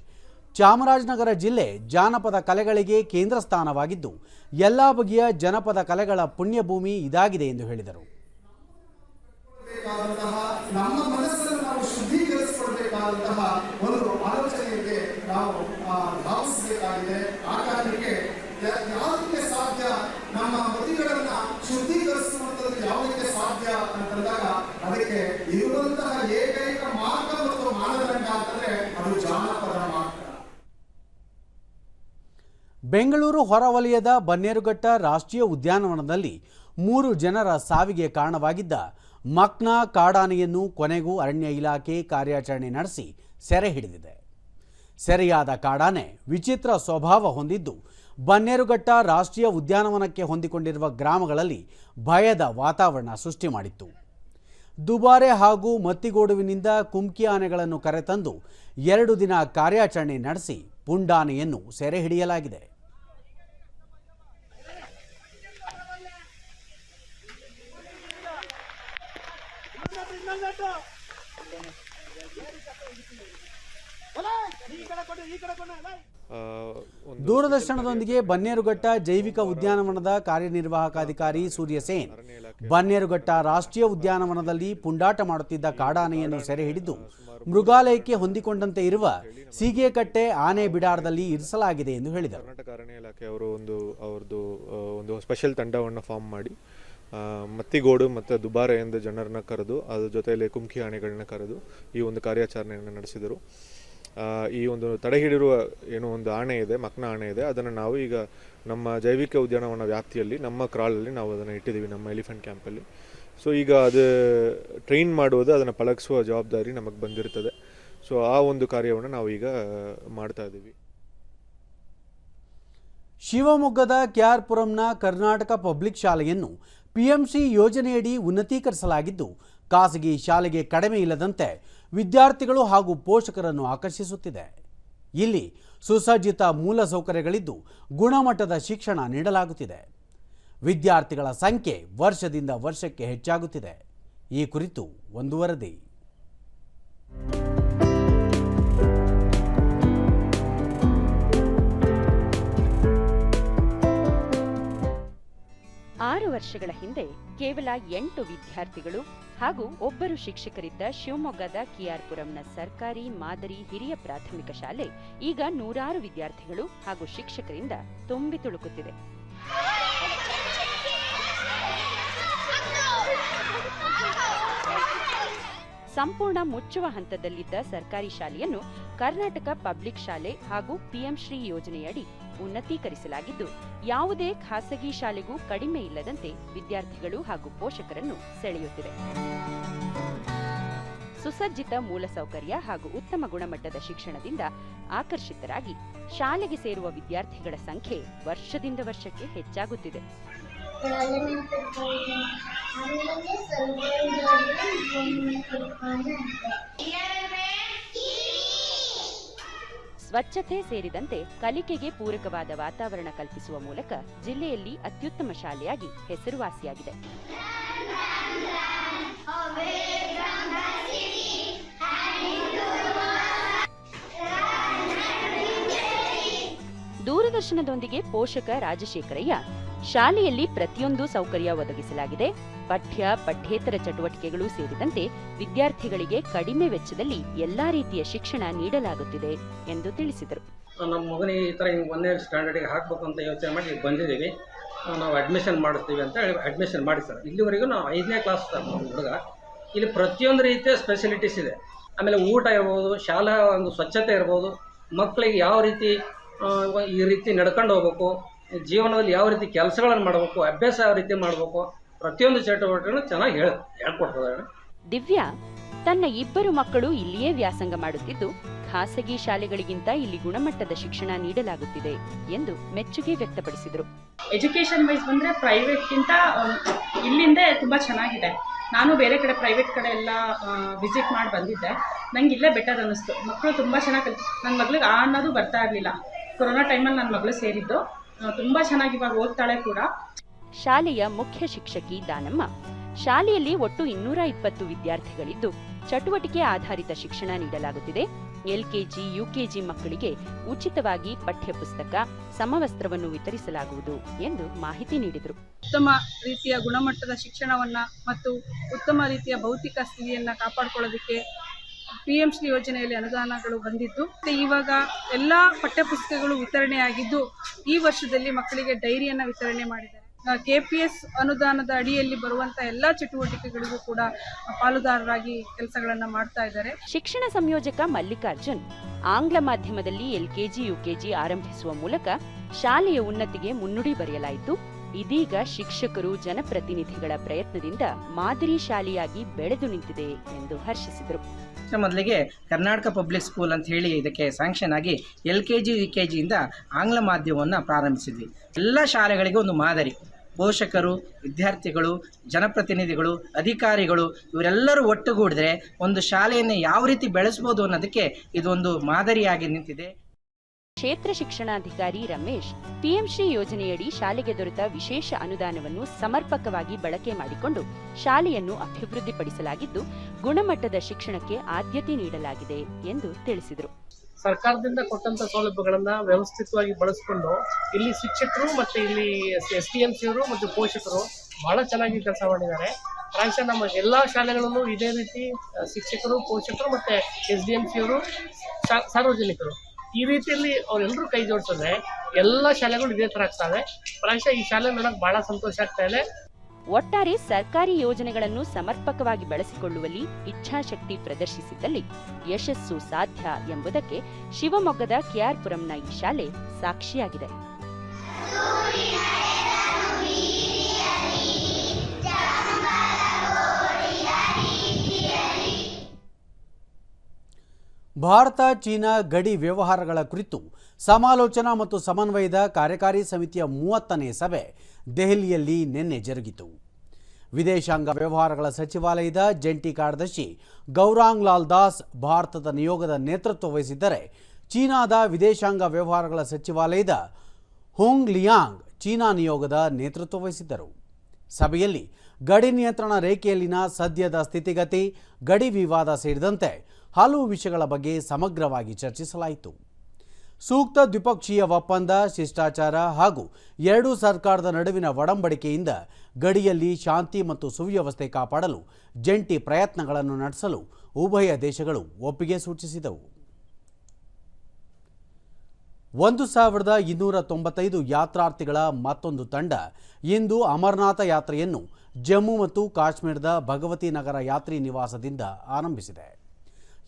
ಚಾಮರಾಜನಗರ ಜಿಲ್ಲೆ ಜಾನಪದ ಕಲೆಗಳಿಗೆ ಕೇಂದ್ರ ಸ್ಥಾನವಾಗಿದ್ದು, ಎಲ್ಲ ಬಗೆಯ ಜನಪದ ಕಲೆಗಳ ಪುಣ್ಯಭೂಮಿ ಇದಾಗಿದೆ ಎಂದು ಹೇಳಿದರು. ನಮ್ಮ ಮನಸ್ಸನ್ನು ನಾವು ಶುದ್ಧೀಕರಿಸಿಕೊಳ್ಳಬೇಕಾದಂತಹ ಒಂದು ಆಲೋಚನೆಗೆ ನಾವು ಭಾವಿಸಬೇಕಾಗಿದೆ. ಆ ಕಾರಣಕ್ಕೆ ಯಾವುದಕ್ಕೆ ಸಾಧ್ಯ, ನಮ್ಮ ಮತಿಗಳನ್ನ ಶುದ್ಧೀಕರಿಸುವಂಥದ್ದು ಯಾವುದಕ್ಕೆ ಸಾಧ್ಯ ಅಂತಂದಾಗ ಅದಕ್ಕೆ ಇರುವಂತಹ ಏಕೈಕ ಮಾರ್ಗ ಮತ್ತು ಮಾನದಂಡ ಅಂತಂದ್ರೆ ಅದು ಜಾನಪದ ಮಾರ್ಗ. ಬೆಂಗಳೂರು ಹೊರವಲಯದ ಬನ್ನೇರುಘಟ್ಟ ರಾಷ್ಟ್ರೀಯ ಉದ್ಯಾನವನದಲ್ಲಿ 3 ಜನರ ಸಾವಿಗೆ ಕಾರಣವಾಗಿದ್ದ ಮಕ್ನಾ ಕಾಡಾನೆಯನ್ನು ಕೊನೆಗೂ ಅರಣ್ಯ ಇಲಾಖೆ ಕಾರ್ಯಾಚರಣೆ ನಡೆಸಿ ಸೆರೆ ಹಿಡಿದಿದೆ. ಸೆರೆಯಾದ ಕಾಡಾನೆ ವಿಚಿತ್ರ ಸ್ವಭಾವ ಹೊಂದಿದ್ದು, ಬನ್ನೇರುಘಟ್ಟ ರಾಷ್ಟ್ರೀಯ ಉದ್ಯಾನವನಕ್ಕೆ ಹೊಂದಿಕೊಂಡಿರುವ ಗ್ರಾಮಗಳಲ್ಲಿ ಭಯದ ವಾತಾವರಣ ಸೃಷ್ಟಿ ಮಾಡಿತ್ತು. ದುಬಾರೆ ಹಾಗೂ ಮತ್ತಿಗೋಡುವಿನಿಂದ ಕುಮ್ಕಿ ಆನೆಗಳನ್ನು ಕರೆತಂದು 2 ದಿನ ಕಾರ್ಯಾಚರಣೆ ನಡೆಸಿ ಪುಂಡಾನೆಯನ್ನು ಸೆರೆ ಹಿಡಿಯಲಾಗಿದೆ. ದೂರದರ್ಶನದೊಂದಿಗೆ ಬನ್ನೇರುಘಟ್ಟ ಜೈವಿಕ ಉದ್ಯಾನವನದ ಕಾರ್ಯನಿರ್ವಾಹಕ ಅಧಿಕಾರಿ ಸೂರ್ಯಸೇನ್, ಬನ್ನೇರುಘಟ್ಟ ರಾಷ್ಟ್ರೀಯ ಉದ್ಯಾನವನದಲ್ಲಿ ಪುಂಡಾಟ ಮಾಡುತ್ತಿದ್ದ ಕಾಡಾನೆಯನ್ನು ಸೆರೆ ಹಿಡಿದು ಮೃಗಾಲಯಕ್ಕೆ ಹೊಂದಿಕೊಂಡಂತೆ ಇರುವ ಸೀಗೆಕಟ್ಟೆ ಆನೆ ಬಿಡಾರದಲ್ಲಿ ಇರಿಸಲಾಗಿದೆ ಎಂದು ಹೇಳಿದರು. ಕರ್ನಾಟಕ ಅರಣ್ಯ ಇಲಾಖೆ ಅವರು ಒಂದು ಸ್ಪೆಷಲ್ ತಂಡವನ್ನು ಫಾರ್ಮ್ ಮಾಡಿ ಮತ್ತಿಗೋಡು ಮತ್ತು ದುಬಾರೆಯಿಂದ ಜನರನ್ನ ಕರೆದು ಅದ್ರ ಜೊತೆಯಲ್ಲಿ ಕುಮ್ಕಿ ಆನೆಗಳನ್ನ ಕರೆದು ಈ ಒಂದು ಕಾರ್ಯಾಚರಣೆಯನ್ನು ನಡೆಸಿದರು. ಈ ಒಂದು ತಡೆ ಹಿಡಿರುವ ಏನೋ ಒಂದು ಆನೆ ಇದೆ, ಮಕ್ನಾ ಆನೆ ಇದೆ, ಅದನ್ನು ನಾವು ಈಗ ನಮ್ಮ ಜೈವಿಕ ಉದ್ಯಾನವನ ವ್ಯಾಪ್ತಿಯಲ್ಲಿ ನಮ್ಮ ಕ್ರಾಲಲ್ಲಿ ನಾವು ಅದನ್ನು ಇಟ್ಟಿದ್ದೀವಿ, ನಮ್ಮ ಎಲಿಫೆಂಟ್ ಕ್ಯಾಂಪಲ್ಲಿ. ಸೊ ಈಗ ಅದು ಟ್ರೈನ್ ಮಾಡುವುದು, ಅದನ್ನು ಪಳಗಿಸುವ ಜವಾಬ್ದಾರಿ ನಮಗೆ ಬಂದಿರ್ತದೆ. ಸೊ ಆ ಒಂದು ಕಾರ್ಯವನ್ನು ನಾವು ಈಗ ಮಾಡ್ತಾ ಇದ್ದೀವಿ. ಶಿವಮೊಗ್ಗದ ಕೆಆರ್ಪುರಂನ ಕರ್ನಾಟಕ ಪಬ್ಲಿಕ್ ಶಾಲೆಯನ್ನು ಪಿಎಂಸಿ ಯೋಜನೆಯಡಿ ಉನ್ನತೀಕರಿಸಲಾಗಿದ್ದು, ಖಾಸಗಿ ಶಾಲೆಗೆ ಕಡಿಮೆ ಇಲ್ಲದಂತೆ ವಿದ್ಯಾರ್ಥಿಗಳು ಹಾಗೂ ಪೋಷಕರನ್ನು ಆಕರ್ಷಿಸುತ್ತಿದೆ. ಇಲ್ಲಿ ಸುಸಜ್ಜಿತ ಮೂಲಸೌಕರ್ಯಗಳಿದ್ದು ಗುಣಮಟ್ಟದ ಶಿಕ್ಷಣ ನೀಡಲಾಗುತ್ತಿದೆ. ವಿದ್ಯಾರ್ಥಿಗಳ ಸಂಖ್ಯೆ ವರ್ಷದಿಂದ ವರ್ಷಕ್ಕೆ ಹೆಚ್ಚಾಗುತ್ತಿದೆ. ಈ ಕುರಿತು ಒಂದು ವರದಿ. 6 ವರ್ಷಗಳ ಹಿಂದೆ ಕೇವಲ 8 ವಿದ್ಯಾರ್ಥಿಗಳು ಹಾಗೂ 1 ಶಿಕ್ಷಕರಿದ್ದ ಶಿವಮೊಗ್ಗದ ಕೆಆರ್ಪುರಂನ ಸರ್ಕಾರಿ ಮಾದರಿ ಹಿರಿಯ ಪ್ರಾಥಮಿಕ ಶಾಲೆ ಈಗ 100 ವಿದ್ಯಾರ್ಥಿಗಳು ಹಾಗೂ ಶಿಕ್ಷಕರಿಂದ ತುಂಬಿ ತುಳುಕುತ್ತಿದೆ. ಸಂಪೂರ್ಣ ಮುಚ್ಚುವ ಹಂತದಲ್ಲಿದ್ದ ಸರ್ಕಾರಿ ಶಾಲೆಯನ್ನು ಕರ್ನಾಟಕ ಪಬ್ಲಿಕ್ ಶಾಲೆ ಹಾಗೂ ಪಿಎಂ ಶ್ರೀ ಯೋಜನೆಯಡಿ ಉನ್ನತೀಕರಿಸಲಾಗಿದ್ದು, ಯಾವುದೇ ಖಾಸಗಿ ಶಾಲೆಗೂ ಕಡಿಮೆ ಇಲ್ಲದಂತೆ ವಿದ್ಯಾರ್ಥಿಗಳು ಹಾಗೂ ಪೋಷಕರನ್ನು ಸೆಳೆಯುತ್ತಿದೆ. ಸುಸಜ್ಜಿತ ಮೂಲಸೌಕರ್ಯ ಹಾಗೂ ಉತ್ತಮ ಗುಣಮಟ್ಟದ ಶಿಕ್ಷಣದಿಂದ ಆಕರ್ಷಿತರಾಗಿ ಶಾಲೆಗೆ ಸೇರುವ ವಿದ್ಯಾರ್ಥಿಗಳ ಸಂಖ್ಯೆ ವರ್ಷದಿಂದ ವರ್ಷಕ್ಕೆ ಹೆಚ್ಚಾಗುತ್ತಿದೆ. ಸ್ವಚ್ಛತೆ ಸೇರಿದಂತೆ ಕಲಿಕೆಗೆ ಪೂರಕವಾದ ವಾತಾವರಣ ಕಲ್ಪಿಸುವ ಮೂಲಕ ಜಿಲ್ಲೆಯಲ್ಲಿ ಅತ್ಯುತ್ತಮ ಶಾಲೆಯಾಗಿ ಹೆಸರುವಾಸಿಯಾಗಿದೆ. ದೂರದರ್ಶನದೊಂದಿಗೆ ಪೋಷಕ ರಾಜಶೇಖರಯ್ಯ, ಶಾಲೆಯಲ್ಲಿ ಪ್ರತಿಯೊಂದು ಸೌಕರ್ಯ ಒದಗಿಸಲಾಗಿದೆ. ಪಠ್ಯೇತರ ಚಟುವಟಿಕೆಗಳು ಸೇರಿದಂತೆ ವಿದ್ಯಾರ್ಥಿಗಳಿಗೆ ಕಡಿಮೆ ವೆಚ್ಚದಲ್ಲಿ ಎಲ್ಲಾ ರೀತಿಯ ಶಿಕ್ಷಣ ನೀಡಲಾಗುತ್ತಿದೆ ಎಂದು ತಿಳಿಸಿದರು. ನಮ್ಮ ಮಗನಿಗೆ ಈ ಥರ ಹಿಂಗೆ 1ನೇ ಸ್ಟ್ಯಾಂಡರ್ಡಿಗೆ ಹಾಕಬೇಕು ಅಂತ ಯೋಚನೆ ಮಾಡಿ ಬಂದಿದ್ದೀವಿ. ನಾವು ಅಡ್ಮಿಷನ್ ಮಾಡಿಸ್ತೀವಿ ಅಂತ ಹೇಳಿ ಅಡ್ಮಿಷನ್ ಮಾಡಿ ಸರ್. ಇಲ್ಲಿವರೆಗೂ ನಾವು 5ನೇ ಕ್ಲಾಸ್ ಸರ್ ನಮ್ಮ ಹುಡುಗ. ಇಲ್ಲಿ ಪ್ರತಿಯೊಂದು ರೀತಿಯ ಸ್ಪೆಷಲಿಟೀಸ್ ಇದೆ. ಆಮೇಲೆ ಊಟ ಇರ್ಬೋದು, ಶಾಲಾ ಒಂದು ಸ್ವಚ್ಛತೆ ಇರ್ಬೋದು, ಮಕ್ಕಳಿಗೆ ಯಾವ ರೀತಿ ಈ ರೀತಿ ನಡ್ಕೊಂಡು ಹೋಗ್ಬೇಕು, ಜೀವನದಲ್ಲಿ ಯಾವ ರೀತಿ ಕೆಲಸಗಳನ್ನು ಮಾಡಬೇಕು, ಅಭ್ಯಾಸ ಯಾವ ರೀತಿ ಮಾಡಬೇಕು, ಪ್ರತಿಯೊಂದು ಚಟುವಟಿಕೆಗಳನ್ನು ಚೆನ್ನಾಗಿ ಹೇಳ್ಕೊಡ್ತಾರೆ. ದಿವ್ಯಾ ತನ್ನ 2 ಮಕ್ಕಳು ಇಲ್ಲಿಯೇ ವ್ಯಾಸಂಗ ಮಾಡುತ್ತಿದ್ದು, ಖಾಸಗಿ ಶಾಲೆಗಳಿಗಿಂತ ಇಲ್ಲಿ ಗುಣಮಟ್ಟದ ಶಿಕ್ಷಣ ನೀಡಲಾಗುತ್ತಿದೆ ಎಂದು ಮೆಚ್ಚುಗೆ ವ್ಯಕ್ತಪಡಿಸಿದರು. ಎಜುಕೇಷನ್ ವೈಸ್ ಬಂದರೆ ಪ್ರೈವೇಟ್ಗಿಂತ ಇಲ್ಲಿಂದೇ ತುಂಬ ಚೆನ್ನಾಗಿದೆ. ನಾನು ಬೇರೆ ಕಡೆ ಪ್ರೈವೇಟ್ ಕಡೆ ಎಲ್ಲ ವಿಸಿಟ್ ಮಾಡಿ ಬಂದಿದ್ದೆ. ನಂಗೆ ಇಲ್ಲೇ ಬೆಟರ್ ಅನ್ನಿಸ್ತು. ಮಕ್ಕಳು ತುಂಬ ಚೆನ್ನಾಗಿ ನನ್ನ ಮಗಳಿಗೆ ಅನ್ನೋದು ಬರ್ತಾ ಇರಲಿಲ್ಲ. ಕೊರೋನಾ ಟೈಮಲ್ಲಿ ನನ್ನ ಮಗಳು ಸೇರಿದ್ದು. ತುಂಬ ಚೆನ್ನಾಗಿ ಇವಾಗ ಓದ್ತಾಳೆ ಕೂಡ. ಶಾಲೆಯ ಮುಖ್ಯ ಶಿಕ್ಷಕಿ ದಾನಮ್ಮ, ಶಾಲೆಯಲ್ಲಿ ಒಟ್ಟು 220 ವಿದ್ಯಾರ್ಥಿಗಳಿದ್ದು ಚಟುವಟಿಕೆ ಆಧಾರಿತ ಶಿಕ್ಷಣ ನೀಡಲಾಗುತ್ತಿದೆ. LKG, UKG ಮಕ್ಕಳಿಗೆ ಉಚಿತವಾಗಿ ಪಠ್ಯಪುಸ್ತಕ, ಸಮವಸ್ತ್ರವನ್ನು ವಿತರಿಸಲಾಗುವುದು ಎಂದು ಮಾಹಿತಿ ನೀಡಿದರು. ಉತ್ತಮ ರೀತಿಯ ಗುಣಮಟ್ಟದ ಶಿಕ್ಷಣವನ್ನು ಮತ್ತು ಉತ್ತಮ ರೀತಿಯ ಭೌತಿಕ ಸ್ಥಿತಿಯನ್ನು ಕಾಪಾಡಿಕೊಳ್ಳೋದಕ್ಕೆ PM ಶ್ರೀ ಯೋಜನೆಯಲ್ಲಿ ಅನುದಾನಗಳು ಬಂದಿದ್ದು, ಇವಾಗ ಎಲ್ಲ ಪಠ್ಯಪುಸ್ತಕಗಳು ವಿತರಣೆಯಾಗಿದ್ದು, ಈ ವರ್ಷದಲ್ಲಿ ಮಕ್ಕಳಿಗೆ ಡೈರಿಯನ್ನು ವಿತರಣೆ ಮಾಡಿದ್ದಾರೆ. KPS ಅನುದಾನದ ಅಡಿಯಲ್ಲಿ ಬರುವಂಥ ಎಲ್ಲ ಚಟುವಟಿಕೆಗಳಿಗೂ ಕೂಡ ಪಾಲುದಾರರಾಗಿ ಕೆಲಸಗಳನ್ನು ಮಾಡ್ತಾ ಇದ್ದಾರೆ. ಶಿಕ್ಷಣ ಸಂಯೋಜಕ ಮಲ್ಲಿಕಾರ್ಜುನ್, ಆಂಗ್ಲ ಮಾಧ್ಯಮದಲ್ಲಿ LKG, UKG ಆರಂಭಿಸುವ ಮೂಲಕ ಶಾಲೆಯ ಉನ್ನತಿಗೆ ಮುನ್ನುಡಿ ಬರೆಯಲಾಯಿತು. ಇದೀಗ ಶಿಕ್ಷಕರು, ಜನಪ್ರತಿನಿಧಿಗಳ ಪ್ರಯತ್ನದಿಂದ ಮಾದರಿ ಶಾಲೆಯಾಗಿ ಬೆಳೆದು ನಿಂತಿದೆ ಎಂದು ಹರ್ಷಿಸಿದರು. ಮೊದಲಿಗೆ ಕರ್ನಾಟಕ ಪಬ್ಲಿಕ್ ಸ್ಕೂಲ್ ಅಂತ ಹೇಳಿ ಇದಕ್ಕೆ ಸ್ಯಾಂಕ್ಷನ್ ಆಗಿ LKG, UKG ಇಂದ ಆಂಗ್ಲ ಮಾಧ್ಯಮವನ್ನು ಪ್ರಾರಂಭಿಸಿದ್ವಿ. ಎಲ್ಲ ಶಾಲೆಗಳಿಗೆ ಒಂದು ಮಾದರಿ. ಪೋಷಕರು, ವಿದ್ಯಾರ್ಥಿಗಳು, ಜನಪ್ರತಿನಿಧಿಗಳು, ಅಧಿಕಾರಿಗಳು ಇವರೆಲ್ಲರೂ ಒಟ್ಟುಗೂಡಿದ್ರೆ ಒಂದು ಶಾಲೆಯನ್ನು ಯಾವ ರೀತಿ ಬೆಳೆಸಬಹುದು ಅನ್ನೋದಕ್ಕೆ ಇದೊಂದು ಮಾದರಿಯಾಗಿ ನಿಂತಿದೆ. ಕ್ಷೇತ್ರ ಶಿಕ್ಷಣಾಧಿಕಾರಿ ರಮೇಶ್, PM ಶ್ರೀ ಯೋಜನೆಯಡಿ ಶಾಲೆಗೆ ದೊರೆತ ವಿಶೇಷ ಅನುದಾನವನ್ನು ಸಮರ್ಪಕವಾಗಿ ಬಳಕೆ ಮಾಡಿಕೊಂಡು ಶಾಲೆಯನ್ನು ಅಭಿವೃದ್ಧಿಪಡಿಸಲಾಗಿದ್ದು, ಗುಣಮಟ್ಟದ ಶಿಕ್ಷಣಕ್ಕೆ ಆದ್ಯತೆ ನೀಡಲಾಗಿದೆ ಎಂದು ತಿಳಿಸಿದರು. ಸರ್ಕಾರದಿಂದ ಕೊಟ್ಟಂತ ಸೌಲಭ್ಯಗಳನ್ನ ವ್ಯವಸ್ಥಿತವಾಗಿ ಬಳಸಿಕೊಂಡು ಇಲ್ಲಿ ಶಿಕ್ಷಕರು ಮತ್ತೆ ಇಲ್ಲಿ SDMC ಅವರು ಮತ್ತು ಪೋಷಕರು ಬಹಳ ಚೆನ್ನಾಗಿ ಕೆಲಸ ಮಾಡಿದ್ದಾರೆ. ಪ್ರಾಯಶಃ ನಮ್ಮ ಎಲ್ಲಾ ಶಾಲೆಗಳಲ್ಲೂ ಇದೇ ರೀತಿ ಶಿಕ್ಷಕರು, ಪೋಷಕರು ಮತ್ತೆ SDMC ಅವರು, ಸಾರ್ವಜನಿಕರು ಈ ರೀತಿಯಲ್ಲಿ ಅವರೆಲ್ಲರೂ ಕೈ ಜೋಡಿಸಿದ್ರೆ ಎಲ್ಲ ಶಾಲೆಗಳು ಇದೇ ತರ ಆಗ್ತವೆ. ಪ್ರಾಯಶಃ ಈ ಶಾಲೆ ನೋಡಕ್ ಬಹಳ ಸಂತೋಷ ಆಗ್ತಾ ಇದೆ. ಒಟ್ಟಾರೆ ಸರ್ಕಾರಿ ಯೋಜನೆಗಳನ್ನು ಸಮರ್ಪಕವಾಗಿ ಬಳಸಿಕೊಳ್ಳುವಲ್ಲಿ ಇಚ್ಛಾಶಕ್ತಿ ಪ್ರದರ್ಶಿಸಿದಲ್ಲಿ ಯಶಸ್ಸು ಸಾಧ್ಯ ಎಂಬುದಕ್ಕೆ ಶಿವಮೊಗ್ಗದ KR ಪುರಂನ ಈ ಶಾಲೆ ಸಾಕ್ಷಿಯಾಗಿದೆ. ಭಾರತ ಚೀನಾ ಗಡಿ ವ್ಯವಹಾರಗಳ ಕುರಿತು ಸಮಾಲೋಚನಾ ಮತ್ತು ಸಮನ್ವಯದ ಕಾರ್ಯಕಾರಿ ಸಮಿತಿಯ 30ನೇ ಸಭೆ ದೆಹಲಿಯಲ್ಲಿ ನಿನ್ನೆ ಜರುಗಿತು. ವಿದೇಶಾಂಗ ವ್ಯವಹಾರಗಳ ಸಚಿವಾಲಯದ ಜಂಟಿ ಕಾರ್ಯದರ್ಶಿ ಗೌರಾಂಗ್ ಲಾಲ್ ದಾಸ್ ಭಾರತದ ನಿಯೋಗದ ನೇತೃತ್ವ ವಹಿಸಿದ್ದರೆ, ಚೀನಾದ ವಿದೇಶಾಂಗ ವ್ಯವಹಾರಗಳ ಸಚಿವಾಲಯದ ಹೊಂಗ್ ಲಿಯಾಂಗ್ ಚೀನಾ ನಿಯೋಗದ ನೇತೃತ್ವ ವಹಿಸಿದ್ದರು. ಸಭೆಯಲ್ಲಿ ಗಡಿ ನಿಯಂತ್ರಣ ರೇಖೆಯಲ್ಲಿನ ಸದ್ಯದ ಸ್ಥಿತಿಗತಿ, ಗಡಿ ವಿವಾದ ಸೇರಿದಂತೆ ಹಲವು ವಿಷಯಗಳ ಬಗ್ಗೆ ಸಮಗ್ರವಾಗಿ ಚರ್ಚಿಸಲಾಯಿತು. ಸೂಕ್ತ ದ್ವಿಪಕ್ಷೀಯ ಒಪ್ಪಂದ, ಶಿಷ್ಟಾಚಾರ ಹಾಗೂ ಎರಡೂ ಸರ್ಕಾರದ ನಡುವಿನ ಒಡಂಬಡಿಕೆಯಿಂದ ಗಡಿಯಲ್ಲಿ ಶಾಂತಿ ಮತ್ತು ಸುವ್ಯವಸ್ಥೆ ಕಾಪಾಡಲು ಜಂಟಿ ಪ್ರಯತ್ನಗಳನ್ನು ನಡೆಸಲು ಉಭಯ ದೇಶಗಳು ಒಪ್ಪಿಗೆ ಸೂಚಿಸಿದವು. 1295 ಯಾತ್ರಾರ್ಥಿಗಳ ಮತ್ತೊಂದು ತಂಡ ಇಂದು ಅಮರನಾಥ ಯಾತ್ರೆಯನ್ನು ಜಮ್ಮು ಮತ್ತು ಕಾಶ್ಮೀರದ ಭಗವತಿ ನಗರ ಯಾತ್ರಿ ನಿವಾಸದಿಂದ ಆರಂಭಿಸಿದೆ.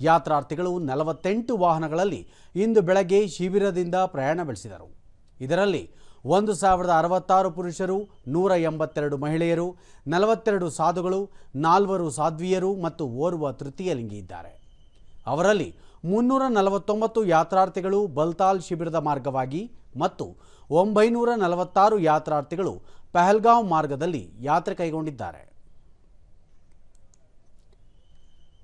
ಯಾತ್ರಾರ್ಥಿಗಳು 48 ವಾಹನಗಳಲ್ಲಿ ಇಂದು ಬೆಳಗ್ಗೆ ಶಿಬಿರದಿಂದ ಪ್ರಯಾಣ ಬೆಳೆಸಿದರು. ಇದರಲ್ಲಿ 1066 ಪುರುಷರು, 182 ಮಹಿಳೆಯರು, 42 ಸಾಧುಗಳು, 4 ಸಾಧ್ವಿಯರು ಮತ್ತು ಓರ್ವ ತೃತೀಯ ಲಿಂಗಿ ಇದ್ದಾರೆ. ಅವರಲ್ಲಿ 349 ಯಾತ್ರಾರ್ಥಿಗಳು ಬಲ್ತಾಲ್ ಶಿಬಿರದ ಮಾರ್ಗವಾಗಿ ಮತ್ತು 946 ಯಾತ್ರಾರ್ಥಿಗಳು ಪಹಲ್ಗಾಂವ್ ಮಾರ್ಗದಲ್ಲಿ ಯಾತ್ರೆ ಕೈಗೊಂಡಿದ್ದಾರೆ.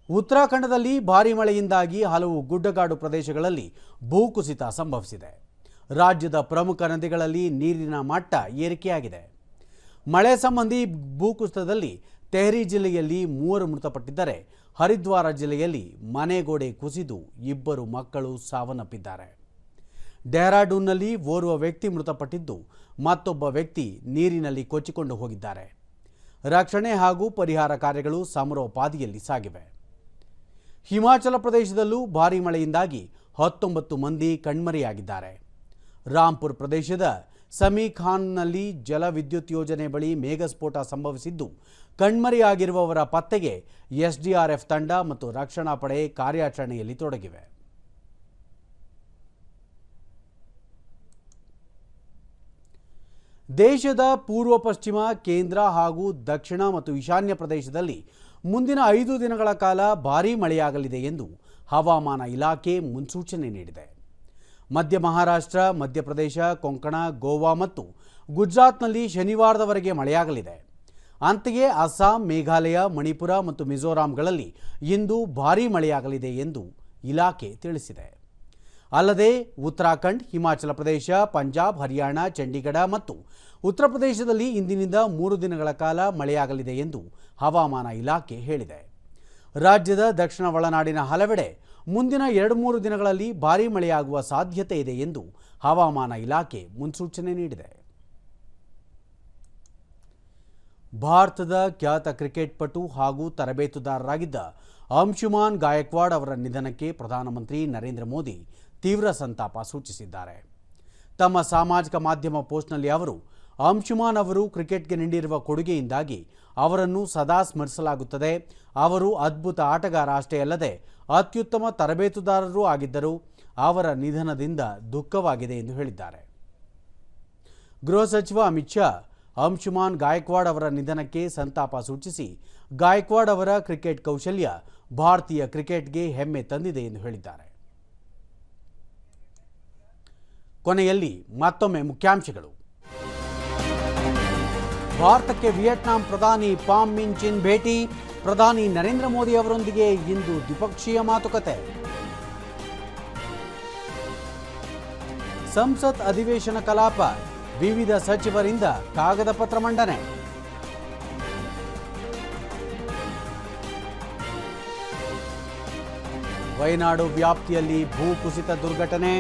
ಉತ್ತರಾಖಂಡದಲ್ಲಿ ಭಾರೀ ಮಳೆಯಿಂದಾಗಿ ಹಲವು ಗುಡ್ಡಗಾಡು ಪ್ರದೇಶಗಳಲ್ಲಿ ಭೂಕುಸಿತ ಸಂಭವಿಸಿದೆ. ರಾಜ್ಯದ ಪ್ರಮುಖ ನದಿಗಳಲ್ಲಿ ನೀರಿನ ಮಟ್ಟ ಏರಿಕೆಯಾಗಿದೆ. ಮಳೆ ಸಂಬಂಧಿ ಭೂಕುಸಿತದಲ್ಲಿ ತೆಹರಿ ಜಿಲ್ಲೆಯಲ್ಲಿ 3 ಮೃತಪಟ್ಟಿದ್ದರೆ ಹರಿದ್ವಾರ ಜಿಲ್ಲೆಯಲ್ಲಿ ಮನೆಗೋಡೆ ಕುಸಿದು 2 ಮಕ್ಕಳು ಸಾವನ್ನಪ್ಪಿದ್ದಾರೆ. ಡೆಹ್ರಾಡೂನ್ನಲ್ಲಿ ಓರ್ವ ವ್ಯಕ್ತಿ ಮೃತಪಟ್ಟಿದ್ದು ಮತ್ತೊಬ್ಬ ವ್ಯಕ್ತಿ ನೀರಿನಲ್ಲಿ ಕೊಚ್ಚಿಕೊಂಡು ಹೋಗಿದ್ದಾರೆ. ರಕ್ಷಣೆ ಹಾಗೂ ಪರಿಹಾರ ಕಾರ್ಯಗಳು ಸಮರೋಪಾದಿಯಲ್ಲಿ ಸಾಗಿವೆ. ಹಿಮಾಚಲ ಪ್ರದೇಶದಲ್ಲೂ ಭಾರೀ ಮಳೆಯಿಂದಾಗಿ 19 ಮಂದಿ ಕಣ್ಮರೆಯಾಗಿದ್ದಾರೆ. ರಾಂಪುರ್ ಪ್ರದೇಶದ ಸಮೀಖಾನ್ನಲ್ಲಿ ಜಲ ವಿದ್ಯುತ್ ಯೋಜನೆ ಬಳಿ ಮೇಘಸ್ಫೋಟ ಸಂಭವಿಸಿದ್ದು ಕಣ್ಮರೆಯಾಗಿರುವವರ ಪತ್ತೆಗೆ ಎಸ್ಡಿಆರ್ಎಫ್ ತಂಡ ಮತ್ತು ರಕ್ಷಣಾ ಪಡೆ ಕಾರ್ಯಾಚರಣೆಯಲ್ಲಿ ತೊಡಗಿವೆ. ದೇಶದ ಪೂರ್ವ ಪಶ್ಚಿಮ, ಕೇಂದ್ರ ಹಾಗೂ ದಕ್ಷಿಣ ಮತ್ತು ಈಶಾನ್ಯ ಪ್ರದೇಶದಲ್ಲಿ ಮುಂದಿನ 5 ದಿನಗಳ ಕಾಲ ಭಾರೀ ಮಳೆಯಾಗಲಿದೆ ಎಂದು ಹವಾಮಾನ ಇಲಾಖೆ ಮುನ್ಸೂಚನೆ ನೀಡಿದೆ. ಮಧ್ಯ ಮಹಾರಾಷ್ಟ್ರ, ಮಧ್ಯಪ್ರದೇಶ, ಕೊಂಕಣ, ಗೋವಾ ಮತ್ತು ಗುಜರಾತ್ನಲ್ಲಿ ಶನಿವಾರದವರೆಗೆ ಮಳೆಯಾಗಲಿದೆ. ಅಂತೆಯೇ ಅಸ್ಸಾಂ, ಮೇಘಾಲಯ, ಮಣಿಪುರ ಮತ್ತು ಮಿಜೋರಾಂಗಳಲ್ಲಿ ಇಂದು ಭಾರೀ ಮಳೆಯಾಗಲಿದೆ ಎಂದು ಇಲಾಖೆ ತಿಳಿಸಿದೆ. ಅಲ್ಲದೆ ಉತ್ತರಾಖಂಡ್, ಹಿಮಾಚಲ ಪ್ರದೇಶ, ಪಂಜಾಬ್, ಹರಿಯಾಣ, ಚಂಡೀಗಢ ಮತ್ತು ಉತ್ತರ ಪ್ರದೇಶದಲ್ಲಿ ಇಂದಿನಿಂದ 3 ದಿನಗಳ ಕಾಲ ಮಳೆಯಾಗಲಿದೆ ಎಂದು ಹವಾಮಾನ ಇಲಾಖೆ ಹೇಳಿದೆ. ರಾಜ್ಯದ ದಕ್ಷಿಣ ಒಳನಾಡಿನ ಹಲವೆಡೆ ಮುಂದಿನ 2-3 ದಿನಗಳಲ್ಲಿ ಭಾರೀ ಮಳೆಯಾಗುವ ಸಾಧ್ಯತೆ ಇದೆ ಎಂದು ಹವಾಮಾನ ಇಲಾಖೆ ಮುನ್ಸೂಚನೆ ನೀಡಿದೆ. ಭಾರತದ ಖ್ಯಾತ ಕ್ರಿಕೆಟ್ ಪಟು ಹಾಗೂ ತರಬೇತುದಾರರಾಗಿದ್ದ ಅಂಶುಮಾನ್ ಗಾಯಕ್ವಾಡ್ ಅವರ ನಿಧನಕ್ಕೆ ಪ್ರಧಾನಮಂತ್ರಿ ನರೇಂದ್ರ ಮೋದಿ ತೀವ್ರ ಸಂತಾಪ ಸೂಚಿಸಿದ್ದಾರೆ. ತಮ್ಮ ಸಾಮಾಜಿಕ ಮಾಧ್ಯಮ ಪೋಸ್ಟ್ನಲ್ಲಿ ಅವರು, ಅಂಶುಮಾನ್ ಅವರು ಕ್ರಿಕೆಟ್ಗೆ ನೀಡಿರುವ ಕೊಡುಗೆಯಿಂದಾಗಿ ಅವರನ್ನು ಸದಾ ಸ್ಮರಿಸಲಾಗುತ್ತದೆ. ಅವರು ಅದ್ಭುತ ಆಟಗಾರ ಅಷ್ಟೇ ಅಲ್ಲದೆ ಅತ್ಯುತ್ತಮ ತರಬೇತುದಾರರೂ ಆಗಿದ್ದರು. ಅವರ ನಿಧನದಿಂದ ದುಃಖವಾಗಿದೆ ಎಂದು ಹೇಳಿದ್ದಾರೆ. ಗೃಹ ಸಚಿವ ಅಮಿತ್ ಶಾ ಅಂಶುಮಾನ್ ಗಾಯಕ್ವಾಡ್ ಅವರ ನಿಧನಕ್ಕೆ ಸಂತಾಪ ಸೂಚಿಸಿ, ಗಾಯಕ್ವಾಡ್ ಅವರ ಕ್ರಿಕೆಟ್ ಕೌಶಲ್ಯ ಭಾರತೀಯ ಕ್ರಿಕೆಟ್ಗೆ ಹೆಮ್ಮೆ ತಂದಿದೆ ಎಂದು ಹೇಳಿದ್ದಾರೆ. ಕೊನೆಯಲ್ಲಿ ಮತ್ತೊಮ್ಮೆ ಮುಖ್ಯಾಂಶಗಳು. ಭಾರತಕ್ಕೆ ವಿಯೆಟ್ನಾಂ ಪ್ರಧಾನಿ ಪಾಮ್ ಮಿನ್ ಚಿನ್ ಭೇಟಿ. ಪ್ರಧಾನಿ ನರೇಂದ್ರ ಮೋದಿ ಅವರೊಂದಿಗೆ ಇಂದು ದ್ವಿಪಕ್ಷೀಯ ಮಾತುಕತೆ. ಸಂಸತ್ ಅಧಿವೇಶನ ಕಲಾಪ, ವಿವಿಧ ಸಚಿವರಿಂದ ಕಾಗದ ಪತ್ರ ಮಂಡನೆ. ವಯನಾಡು ವ್ಯಾಪ್ತಿಯಲ್ಲಿ ಭೂಕುಸಿತ ದುರ್ಘಟನೆ.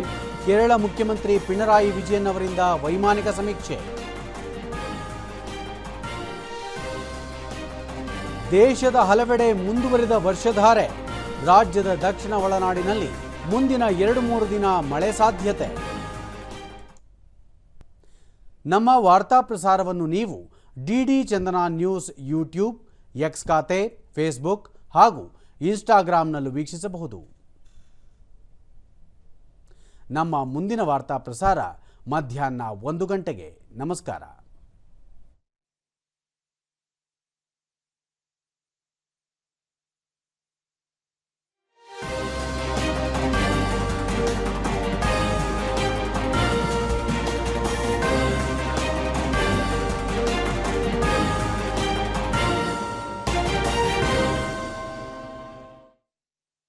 ಕೇರಳ ಮುಖ್ಯಮಂತ್ರಿ ಪಿಣರಾಯಿ ವಿಜಯನ್ ಅವರಿಂದ ವೈಮಾನಿಕ ಸಮೀಕ್ಷೆ. ದೇಶದ ಹಲವೆಡೆ ಮುಂದುವರಿದ ವರ್ಷಧಾರೆ. ರಾಜ್ಯದ ದಕ್ಷಿಣ ಒಳನಾಡಿನಲ್ಲಿ ಮುಂದಿನ 2-3 ದಿನ ಮಳೆ ಸಾಧ್ಯತೆ. ನಮ್ಮ ವಾರ್ತಾ ಪ್ರಸಾರವನ್ನು ನೀವು ಡಿಡಿ ಚಂದನ ನ್ಯೂಸ್ ಯೂಟ್ಯೂಬ್, ಎಕ್ಸ್ ಖಾತೆ, ಫೇಸ್ಬುಕ್ ಹಾಗೂ ಇನ್ಸ್ಟಾಗ್ರಾಂನಲ್ಲೂ ವೀಕ್ಷಿಸಬಹುದು. ನಮ್ಮ ಮುಂದಿನ ವಾರ್ತಾ ಪ್ರಸಾರ ಮಧ್ಯಾಹ್ನ 1 ಗಂಟೆಗೆ. ನಮಸ್ಕಾರ.